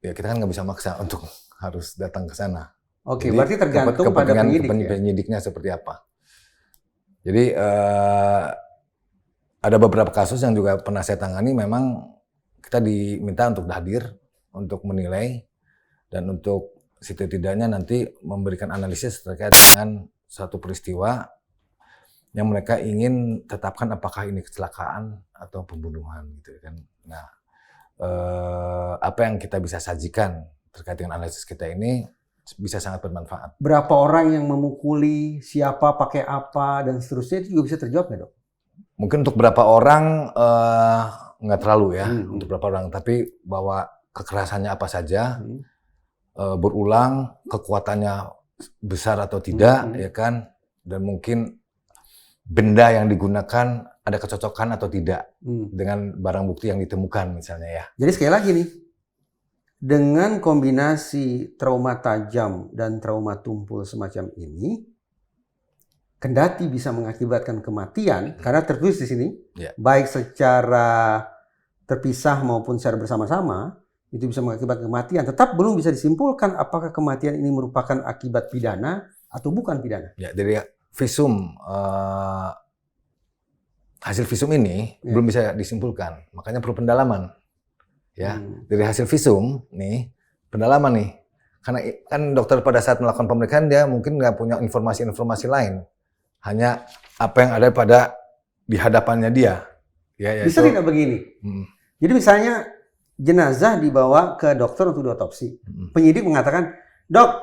Ya kita kan nggak bisa maksa untuk harus datang ke sana. Oke, berarti tergantung pada penyidiknya seperti apa. Jadi ada beberapa kasus yang juga pernah saya tangani, memang kita diminta untuk hadir, untuk menilai, dan untuk setidaknya nanti memberikan analisis terkait dengan suatu peristiwa yang mereka ingin tetapkan apakah ini kecelakaan atau pembunuhan gitu kan. Nah, apa yang kita bisa sajikan terkait dengan analisis kita ini bisa sangat bermanfaat. Berapa orang yang memukuli, siapa, pakai apa, dan seterusnya itu juga bisa terjawab nggak, Dok? Mungkin untuk berapa orang nggak terlalu ya, untuk berapa orang, tapi bahwa kekerasannya apa saja, berulang, kekuatannya besar atau tidak, ya kan, dan mungkin benda yang digunakan ada kecocokan atau tidak dengan barang bukti yang ditemukan misalnya ya. Jadi sekali lagi nih, dengan kombinasi trauma tajam dan trauma tumpul semacam ini, kendati bisa mengakibatkan kematian, karena tertulis di sini, baik secara terpisah maupun secara bersama-sama, itu bisa mengakibatkan kematian, tetap belum bisa disimpulkan apakah kematian ini merupakan akibat pidana atau bukan pidana. Ya, dari visum, hasil visum ini belum bisa disimpulkan, makanya perlu pendalaman. Ya, dari hasil visum nih, pendalaman nih, karena kan dokter pada saat melakukan pemeriksaan dia mungkin nggak punya informasi-informasi lain, hanya apa yang ada di hadapannya dia. Ya, bisa tidak begini? Jadi misalnya jenazah dibawa ke dokter untuk diotopsi, penyidik mengatakan, dok,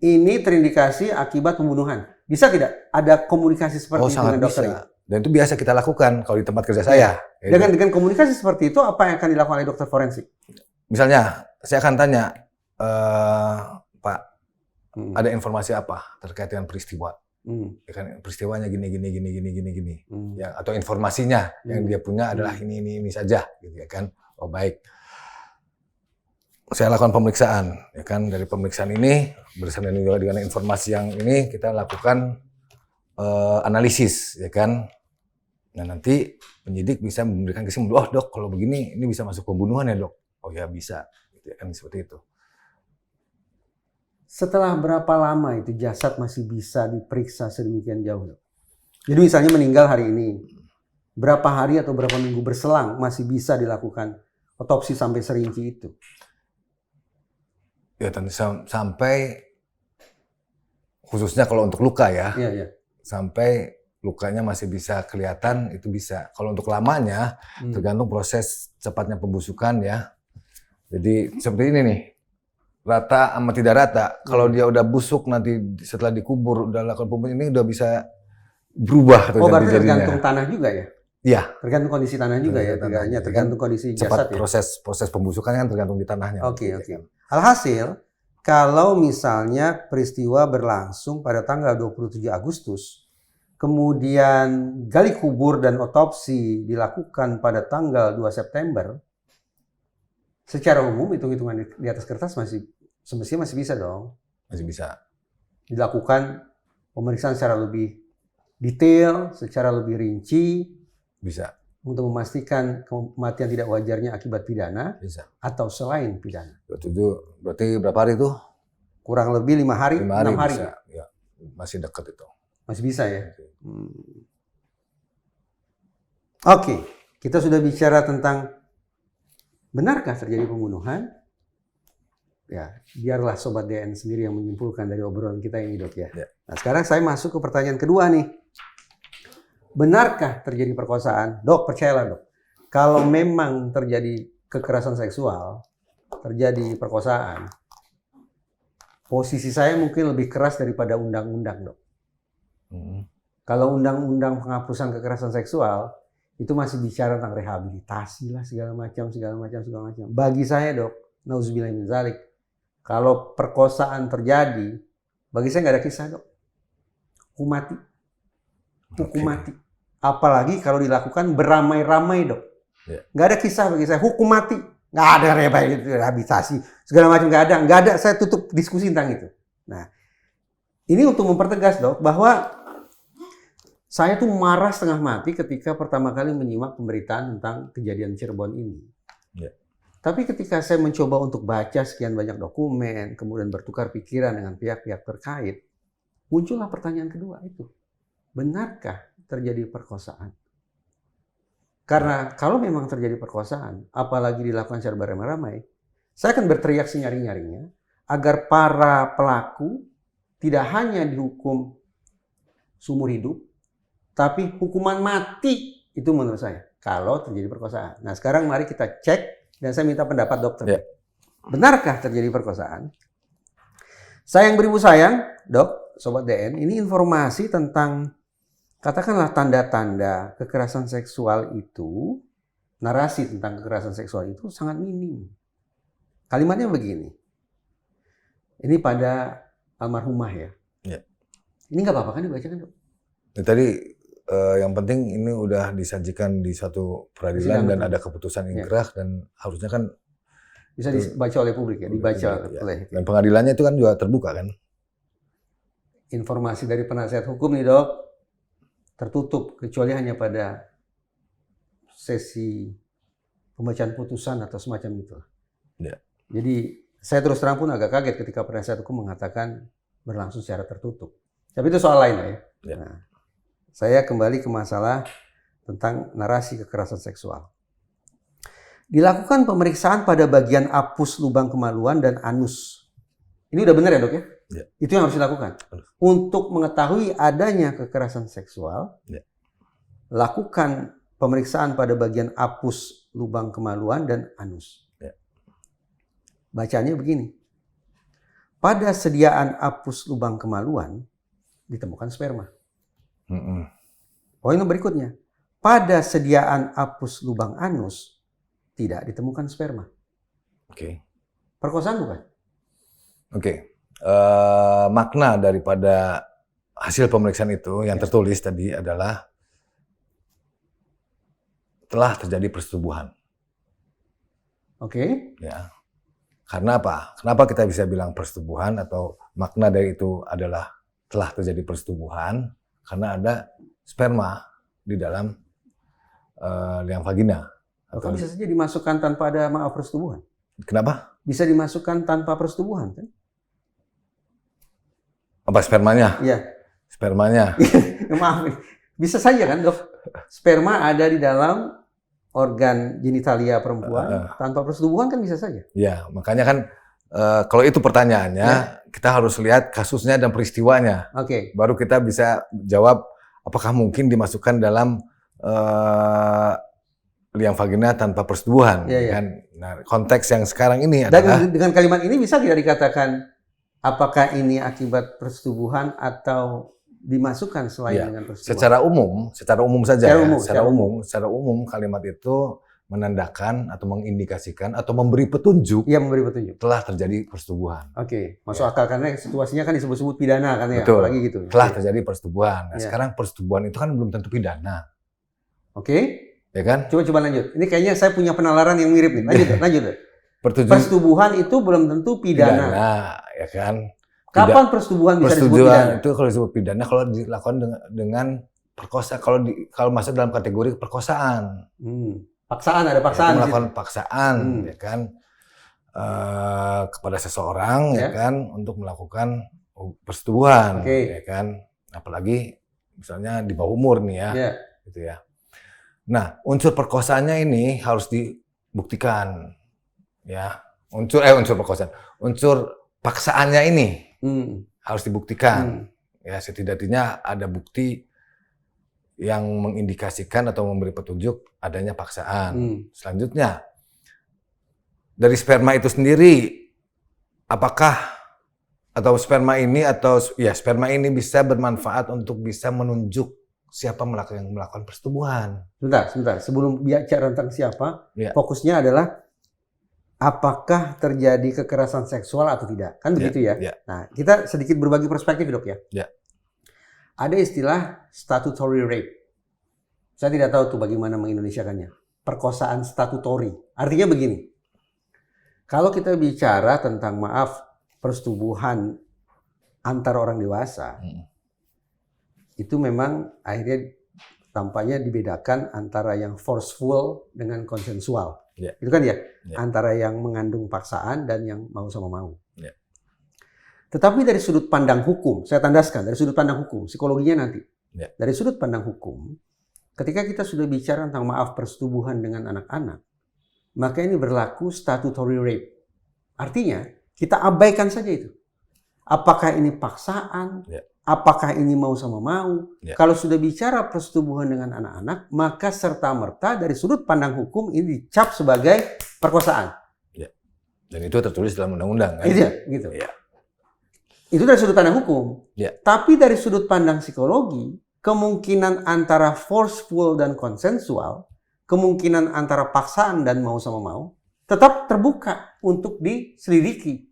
ini terindikasi akibat pembunuhan. Bisa tidak ada komunikasi seperti itu dengan dokter? Bisa. Dan itu biasa kita lakukan kalau di tempat kerja saya. Dengan komunikasi seperti itu, apa yang akan dilakukan oleh dokter forensik? Misalnya, saya akan tanya, Pak, ada informasi apa terkait dengan peristiwa? Ya kan, peristiwanya gini. Ya, atau informasinya yang dia punya adalah ini saja, gitu ya kan? Oh baik. Saya lakukan pemeriksaan, ya kan, dari pemeriksaan ini berdasarkan juga dengan informasi yang ini kita lakukan analisis, ya kan. Nah nanti penyidik bisa memberikan kesimpulan, oh dok kalau begini ini bisa masuk pembunuhan ya dok. Oh ya bisa, gitu ya kan, seperti itu. Setelah berapa lama itu jasad masih bisa diperiksa sedemikian jauh dok? Jadi misalnya meninggal hari ini, berapa hari atau berapa minggu berselang masih bisa dilakukan otopsi sampai serinci itu? Ya tentu sampai khususnya kalau untuk luka ya, sampai lukanya masih bisa kelihatan itu bisa. Kalau untuk lamanya tergantung proses cepatnya pembusukan ya. Jadi seperti ini nih, rata sama tidak rata. Kalau dia udah busuk nanti setelah dikubur udah lakukan pembusukan ini udah bisa berubah. Oh berarti tergantung tanah juga ya? Iya. Tergantung kondisi tanah juga ya, tidak hanya tergantung kondisi jasad ya? Proses pembusukan kan tergantung di tanahnya. Oke. Alhasil, kalau misalnya peristiwa berlangsung pada tanggal 27 Agustus, kemudian gali kubur dan otopsi dilakukan pada tanggal 2 September, secara umum hitung-hitungan di atas kertas semestinya masih bisa dong. Masih bisa. Dilakukan pemeriksaan secara lebih detail, secara lebih rinci. Bisa. Untuk memastikan kematian tidak wajarnya akibat pidana atau selain pidana. 27, berarti berapa hari itu? Kurang lebih 5 hari, 6 hari. Bisa. Ya, masih dekat itu. Masih bisa ya? Oke, kita sudah bicara tentang benarkah terjadi pembunuhan? Ya, biarlah Sobat DN sendiri yang menyimpulkan dari obrolan kita ini, Dok ya. Ya. Nah, sekarang saya masuk ke pertanyaan kedua nih. Benarkah terjadi perkosaan? Dok, percayalah Dok. Kalau memang terjadi kekerasan seksual, terjadi perkosaan, posisi saya mungkin lebih keras daripada undang-undang, Dok. Kalau undang-undang penghapusan kekerasan seksual, itu masih bicara tentang rehabilitasi lah, segala macam. Bagi saya, Dok, nauzubillah min dzalik, kalau perkosaan terjadi, bagi saya nggak ada kisah, Dok. Hukum mati. Hukum mati. Apalagi kalau dilakukan beramai-ramai, Dok. Nggak ada kisah bagi saya. Hukum mati. Nggak ada rehabilitasi. Segala macam nggak ada. Nggak ada. Saya tutup diskusi tentang itu. Nah, ini untuk mempertegas, Dok, bahwa saya tuh marah setengah mati ketika pertama kali menyimak pemberitaan tentang kejadian Cirebon ini. Tapi ketika saya mencoba untuk baca sekian banyak dokumen, kemudian bertukar pikiran dengan pihak-pihak terkait, muncullah pertanyaan kedua itu. Benarkah terjadi perkosaan? Karena kalau memang terjadi perkosaan, apalagi dilakukan secara beramai-ramai, saya akan berteriak senyaring-nyaringnya agar para pelaku tidak hanya dihukum seumur hidup, tapi hukuman mati itu menurut saya kalau terjadi perkosaan. Nah, sekarang mari kita cek. Dan saya minta pendapat dokter. Benarkah terjadi perkosaan? Sayang beribu sayang, Dok, Sobat DN, ini informasi tentang katakanlah tanda-tanda kekerasan seksual itu, narasi tentang kekerasan seksual itu sangat minim. Kalimatnya begini. Ini pada almarhumah ya. Ini nggak apa-apa kan dibacakan, Dok? Tadi yang penting ini udah disajikan di satu peradilan dan ada keputusan inkrah dan harusnya kan bisa dibaca oleh publik ya, dibaca oleh. Dan pengadilannya itu kan juga terbuka kan? Informasi dari penasihat hukum nih, Dok, tertutup kecuali hanya pada sesi pembacaan putusan atau semacam itu. Jadi saya terus terang pun agak kaget ketika penasihat hukum mengatakan berlangsung secara tertutup. Tapi itu soal lain lah ya. Nah, saya kembali ke masalah tentang narasi kekerasan seksual. Dilakukan pemeriksaan pada bagian apus lubang kemaluan dan anus. Ini udah benar ya, Dok ya? Itu yang harus dilakukan. Untuk mengetahui adanya kekerasan seksual, lakukan pemeriksaan pada bagian apus lubang kemaluan dan anus. Bacanya begini. Pada sediaan apus lubang kemaluan, ditemukan sperma. Poin berikutnya, pada sediaan apus lubang anus tidak ditemukan sperma. Perkosaan bukan? Makna daripada hasil pemeriksaan itu yang tertulis tadi adalah telah terjadi persetubuhan. Ya. Karena apa? Kenapa kita bisa bilang persetubuhan atau makna dari itu adalah telah terjadi persetubuhan? Karena ada sperma di dalam liang vagina. Atau bisa saja dimasukkan tanpa ada persetubuhan. Kenapa? Bisa dimasukkan tanpa persetubuhan kan? Apa spermanya? Iya. Spermanya. Maaf, bisa saja kan, Dok? Sperma ada di dalam organ genitalia perempuan tanpa persetubuhan kan bisa saja. Ya, makanya kan kalau itu pertanyaannya, kita harus lihat kasusnya dan peristiwanya. Baru kita bisa jawab apakah mungkin dimasukkan dalam liang vagina tanpa persetubuhan. Kan? Nah, konteks yang sekarang ini adalah... Dan dengan kalimat ini bisa tidak dikatakan apakah ini akibat persetubuhan atau dimasukkan selain dengan persetubuhan? Secara umum kalimat itu menandakan atau mengindikasikan atau memberi petunjuk, telah terjadi persetubuhan. Masuk akal karena situasinya kan disebut-sebut pidana kan ya, betul. Apalagi gitu. Telah terjadi persetubuan. Nah, sekarang persetubuhan itu kan belum tentu pidana. Ya kan? Coba lanjut. Ini kayaknya saya punya penalaran yang mirip nih. Lanjut. Persetubuhan itu belum tentu pidana. Ya kan? Kapan persetubuhan bisa disebut pidana? Itu kalau disebut pidana kalau dilakukan dengan perkosa, kalau masuk dalam kategori perkosaan. Paksaan, ada paksaan. Melakukan paksaan, ya kan, kepada seseorang, ya kan, untuk melakukan persetubuhan, ya kan, apalagi misalnya di bawah umur nih ya, gitu ya. Nah, unsur perkosaannya ini harus dibuktikan, ya, unsur perkosaan, unsur paksaannya ini harus dibuktikan. Ya, setidaknya ada bukti yang mengindikasikan atau memberi petunjuk adanya paksaan. Selanjutnya, dari sperma itu sendiri, apakah sperma ini bisa bermanfaat untuk bisa menunjuk siapa yang melakukan persetubuhan. Sebentar. Sebelum bicara tentang siapa, fokusnya adalah apakah terjadi kekerasan seksual atau tidak. Kan begitu ya? Nah, kita sedikit berbagi perspektif, Dok ya. Ada istilah statutory rape. Saya tidak tahu tuh bagaimana mengindonesiakannya. Perkosaan statutory. Artinya begini. Kalau kita bicara tentang persetubuhan antar orang dewasa, itu memang akhirnya tampaknya dibedakan antara yang forceful dengan konsensual. Itu kan ya? Antara yang mengandung paksaan dan yang mau sama mau. Tetapi dari sudut pandang hukum, saya tandaskan dari sudut pandang hukum, psikologinya nanti. Dari sudut pandang hukum, ketika kita sudah bicara tentang persetubuhan dengan anak-anak, maka ini berlaku statutory rape. Artinya, kita abaikan saja itu. Apakah ini paksaan? Apakah ini mau sama mau? Kalau sudah bicara persetubuhan dengan anak-anak, maka serta-merta dari sudut pandang hukum ini dicap sebagai perkosaan. Dan itu tertulis dalam undang-undang kan? Gitu. Itu dari sudut pandang hukum. Tapi dari sudut pandang psikologi, kemungkinan antara forceful dan konsensual, kemungkinan antara paksaan dan mau sama mau, tetap terbuka untuk diselidiki.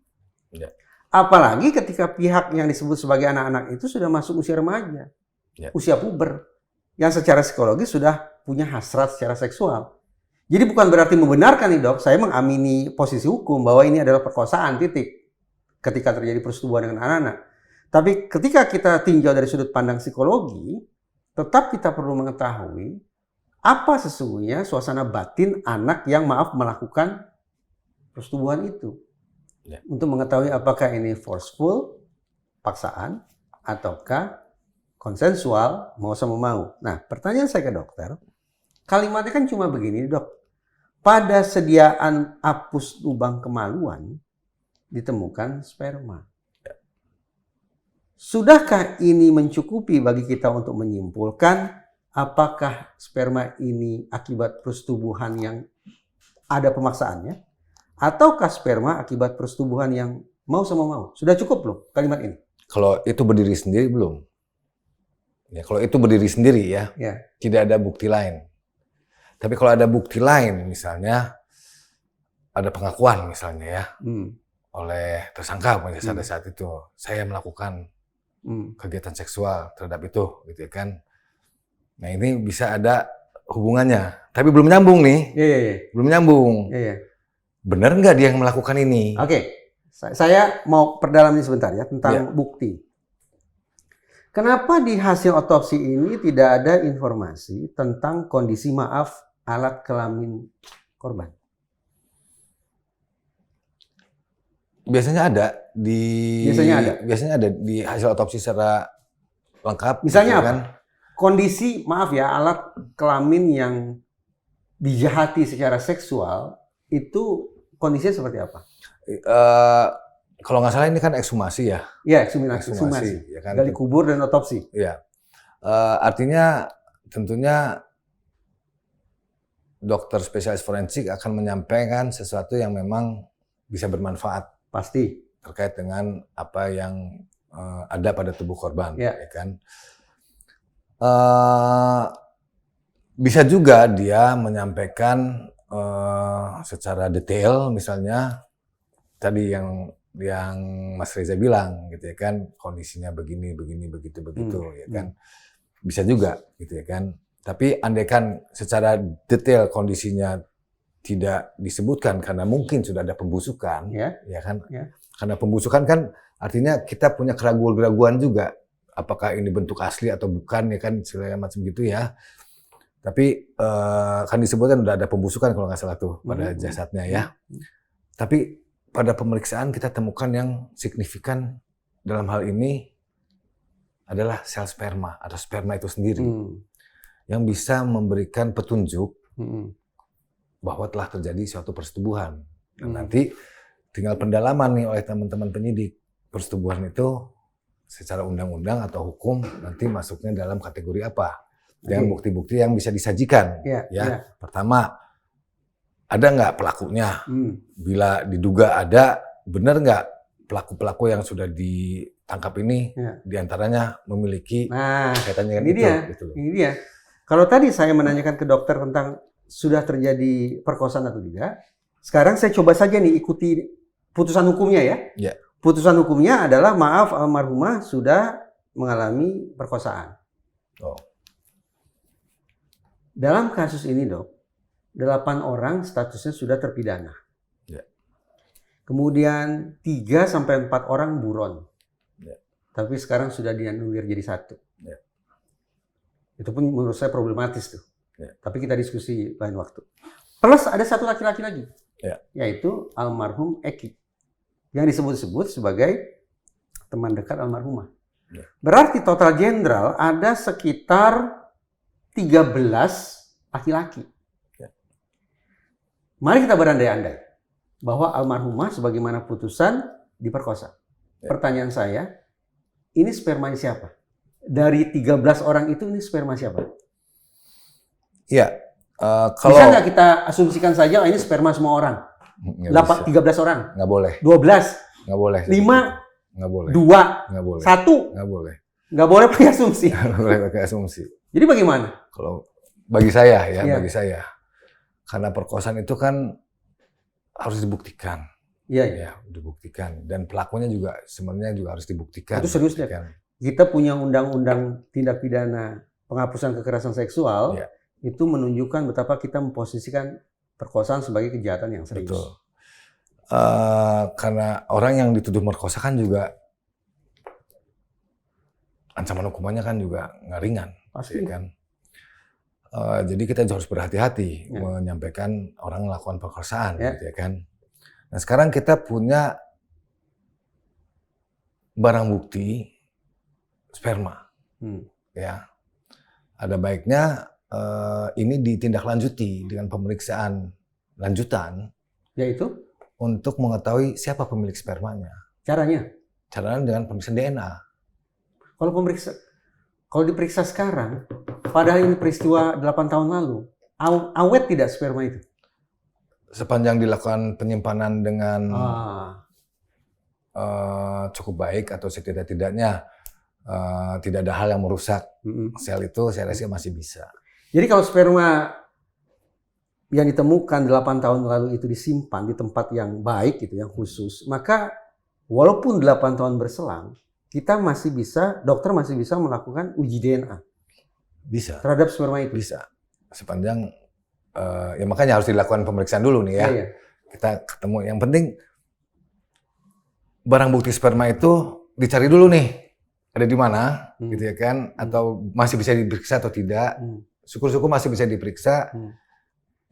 Apalagi ketika pihak yang disebut sebagai anak-anak itu sudah masuk usia remaja, usia puber, yang secara psikologis sudah punya hasrat secara seksual. Jadi bukan berarti membenarkan nih dok, saya mengamini posisi hukum bahwa ini adalah perkosaan, titik. Ketika terjadi persetubuhan dengan anak-anak. Tapi ketika kita tinjau dari sudut pandang psikologi, tetap kita perlu mengetahui apa sesungguhnya suasana batin anak yang melakukan persetubuhan itu. Untuk mengetahui apakah ini forceful, paksaan, ataukah konsensual, mau sama mau. Nah, pertanyaan saya ke dokter, kalimatnya kan cuma begini, dok. Pada sediaan apus lubang kemaluan, ditemukan sperma. Sudahkah ini mencukupi bagi kita untuk menyimpulkan apakah sperma ini akibat persetubuhan yang ada pemaksaannya? Ataukah sperma akibat persetubuhan yang mau sama mau? Sudah cukup belum kalimat ini? Kalau itu berdiri sendiri belum. Kalau itu berdiri sendiri tidak ada bukti lain. Tapi kalau ada bukti lain, misalnya ada pengakuan misalnya oleh tersangka pada saat itu, saya melakukan kegiatan seksual terhadap itu, gitu kan. Nah ini bisa ada hubungannya, tapi belum nyambung nih. Belum nyambung. Benar nggak dia yang melakukan ini? Oke, saya mau perdalam ini sebentar ya tentang bukti. Kenapa di hasil otopsi ini tidak ada informasi tentang kondisi alat kelamin korban? Biasanya ada di hasil otopsi secara lengkap. Misalnya gitu apa? Kondisi alat kelamin yang dijahati secara seksual itu kondisinya seperti apa? Kalau nggak salah ini kan ekshumasi ya. Iya, ekshumasi. Ya kan? Dari kubur dan otopsi. Iya. Artinya tentunya dokter spesialis forensik akan menyampaikan sesuatu yang memang bisa bermanfaat. Pasti. Terkait dengan apa yang ada pada tubuh korban. Ya kan? Bisa juga dia menyampaikan secara detail, misalnya tadi yang Mas Reza bilang, gitu ya kan, kondisinya begini, begitu, ya kan, bisa juga, gitu ya kan. Tapi andaikan secara detail kondisinya tidak disebutkan karena mungkin sudah ada pembusukan, ya kan, karena pembusukan kan artinya kita punya keraguan-keraguan juga, apakah ini bentuk asli atau bukan, ya kan, istilahnya macam gitu ya. Tapi kan disebutkan udah ada pembusukan kalau nggak salah tuh pada jasadnya ya. Tapi pada pemeriksaan kita temukan yang signifikan dalam hal ini adalah sel sperma atau sperma itu sendiri yang bisa memberikan petunjuk bahwa telah terjadi suatu persetubuhan. Dan nanti tinggal pendalaman nih oleh teman-teman penyidik. Persetubuhan itu secara undang-undang atau hukum nanti masuknya dalam kategori apa? Dengan bukti-bukti yang bisa disajikan. Ya. Pertama, ada nggak pelakunya? Bila diduga ada, benar nggak pelaku-pelaku yang sudah ditangkap ini diantaranya memiliki kaitannya dengan itu? Gitu. Ini dia. Kalau tadi saya menanyakan ke dokter tentang sudah terjadi perkosaan atau tidak, sekarang saya coba saja nih ikuti putusan hukumnya ya. Putusan hukumnya adalah maaf almarhumah sudah mengalami perkosaan. Dalam kasus ini dok, 8 orang statusnya sudah terpidana. Kemudian 3-4 orang buron. Tapi sekarang sudah dianulir jadi 1. Itu pun menurut saya problematis tuh. Tapi kita diskusi lain waktu. Plus ada 1 laki-laki lagi. Yaitu almarhum Eki. Yang disebut-sebut sebagai teman dekat almarhumah. Berarti total jenderal ada sekitar 13 laki-laki. Mari kita berandai-andai bahwa almarhumah sebagaimana putusan diperkosa. Pertanyaan saya, ini spermanya siapa? Dari 13 orang itu ini sperma siapa? Kalau bisa nggak kita asumsikan saja ini sperma semua orang? 13 orang? Nggak boleh. 12? Nggak boleh. 5? Nggak boleh. 2? Nggak boleh. 1? Nggak boleh. Nggak boleh pakai asumsi. Nggak boleh pakai asumsi. Jadi bagaimana? Kalau bagi saya bagi saya, karena perkosaan itu kan harus dibuktikan. Dibuktikan. Dan pelakunya juga sebenarnya juga harus dibuktikan. Itu serius deh. Kita punya undang-undang tindak pidana penghapusan kekerasan seksual, itu menunjukkan betapa kita memposisikan perkosaan sebagai kejahatan yang serius. Betul. Karena orang yang dituduh merkosa kan juga ancaman hukumannya kan juga nggak ringan. Pasti kan. Jadi kita harus berhati-hati menyampaikan orang melakukan perkosaan, gitu ya kan. Nah sekarang kita punya barang bukti sperma, ya. Ada baiknya ini ditindaklanjuti dengan pemeriksaan lanjutan, yaitu untuk mengetahui siapa pemilik spermanya. Caranya dengan pemeriksaan DNA. Kalau diperiksa sekarang, padahal ini peristiwa 8 tahun lalu, awet tidak sperma itu? Sepanjang dilakukan penyimpanan dengan cukup baik atau setidak-tidaknya tidak ada hal yang merusak sel itu, saya rasa masih bisa. Jadi kalau sperma yang ditemukan 8 tahun lalu itu disimpan di tempat yang baik, gitu, yang khusus, maka walaupun 8 tahun berselang, dokter masih bisa melakukan uji DNA. Bisa. Terhadap sperma itu? Bisa. Sepanjang, ya makanya harus dilakukan pemeriksaan dulu nih ya. Kita ketemu. Yang penting, barang bukti sperma itu dicari dulu nih. Ada di mana, gitu ya kan. Atau masih bisa diperiksa atau tidak. Syukur-syukur masih bisa diperiksa.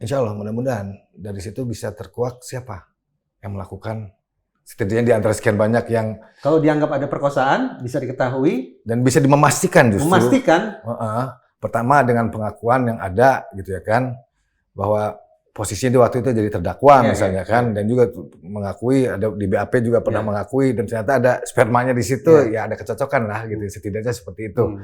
Insya Allah, mudah-mudahan dari situ bisa terkuak siapa yang melakukan. Setidaknya di antara sekian banyak yang kalau dianggap ada perkosaan bisa diketahui dan bisa memastikan justru. Memastikan. Pertama dengan pengakuan yang ada gitu ya kan, bahwa posisinya di waktu itu jadi terdakwa misalnya kan, dan juga mengakui ada di BAP juga pernah mengakui dan ternyata ada spermanya di situ, ya ada kecocokan lah gitu, setidaknya seperti itu.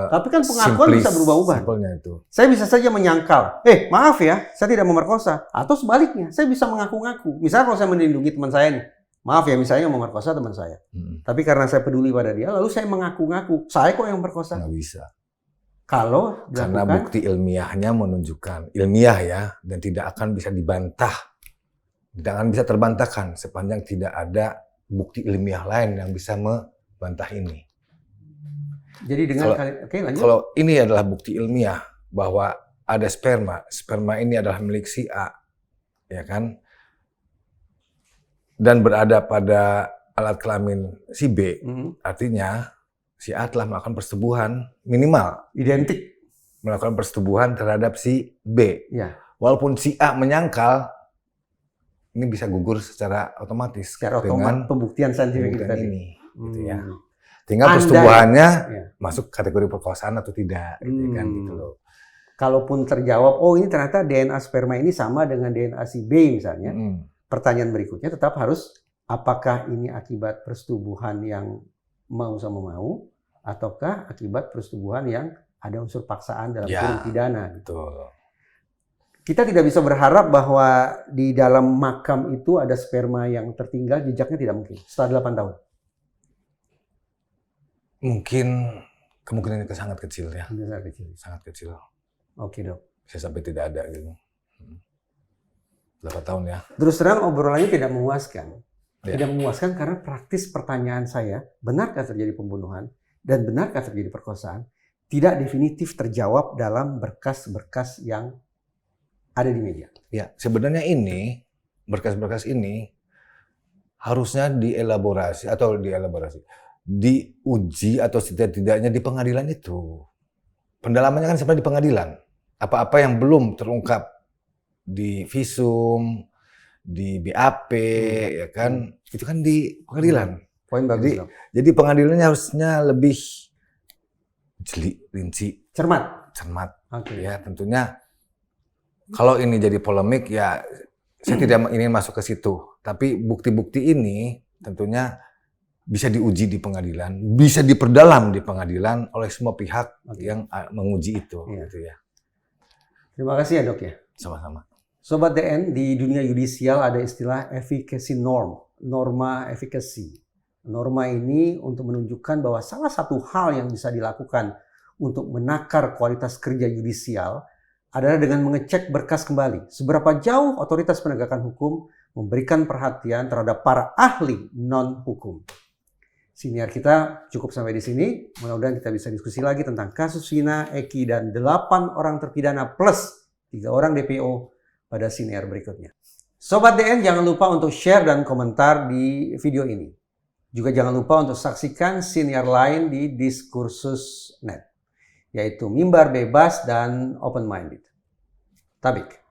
Tapi kan pengakuan bisa berubah-ubah. Simpelnya itu. Saya bisa saja menyangkal, maaf ya, saya tidak memerkosa. Atau sebaliknya, saya bisa mengaku-ngaku. Misalnya kalau saya melindungi teman saya nih, maaf ya misalnya memerkosa teman saya. Tapi karena saya peduli pada dia, lalu saya mengaku-ngaku, saya kok yang memperkosa. Nggak bisa. Kalau karena bukti ilmiahnya menunjukkan, ilmiah ya, dan tidak akan bisa dibantah. Tidak akan bisa terbantahkan sepanjang tidak ada bukti ilmiah lain yang bisa membantah ini. Jadi dengan lanjut. Kalau ini adalah bukti ilmiah bahwa ada sperma ini adalah milik si A, ya kan, dan berada pada alat kelamin si B, artinya si A telah melakukan persetubuhan minimal identik melakukan persetubuhan terhadap si B. Walaupun si A menyangkal, ini bisa gugur secara otomatis dengan pembuktian saintifik ini, gitu ya. Tinggal persetubuhannya masuk kategori perkosaan atau tidak, gitu kan, gitu loh. Kalaupun terjawab, oh ini ternyata DNA sperma ini sama dengan DNA si B misalnya, pertanyaan berikutnya tetap harus, apakah ini akibat persetubuhan yang mau sama mau, ataukah akibat persetubuhan yang ada unsur paksaan dalam kurung pidana. Betul. Kita tidak bisa berharap bahwa di dalam makam itu ada sperma yang tertinggal, jejaknya tidak mungkin setelah 8 tahun. Mungkin kemungkinan itu sangat kecil ya. Sangat kecil. Sangat kecil. Oke dok. Bisa sampai tidak ada gitu. 8 tahun ya. Terus terang obrolannya tidak memuaskan. Ya. Tidak memuaskan karena praktis pertanyaan saya, benarkah terjadi pembunuhan dan benarkah terjadi perkosaan, tidak definitif terjawab dalam berkas-berkas yang ada di media. Ya, sebenarnya ini berkas-berkas ini harusnya diuji atau setidaknya di pengadilan itu. Pendalamannya kan sebenarnya di pengadilan. Apa-apa yang belum terungkap di visum, di BAP, ya kan, itu kan di pengadilan. Poin bagus. Jadi pengadilannya harusnya lebih jeli, rinci, cermat. Oke. Ya, tentunya kalau ini jadi polemik ya saya tidak ingin masuk ke situ. Tapi bukti-bukti ini tentunya bisa diuji di pengadilan, bisa diperdalam di pengadilan oleh semua pihak yang menguji itu. Gitu ya. Terima kasih ya dok ya. Sama-sama. Sobat DN, di dunia yudisial ada istilah efficacy norm, norma efficacy. Norma ini untuk menunjukkan bahwa salah satu hal yang bisa dilakukan untuk menakar kualitas kerja yudisial adalah dengan mengecek berkas kembali. Seberapa jauh otoritas penegakan hukum memberikan perhatian terhadap para ahli non-hukum. Siniar kita cukup sampai di sini. Mudah-mudahan kita bisa diskusi lagi tentang kasus Vina, Eki, dan 8 orang terpidana plus 3 orang DPO pada siniar berikutnya. Sobat DN, jangan lupa untuk share dan komentar di video ini. Juga jangan lupa untuk saksikan siniar lain di Diskursus.net, yaitu Mimbar Bebas dan Open Minded. Tabik.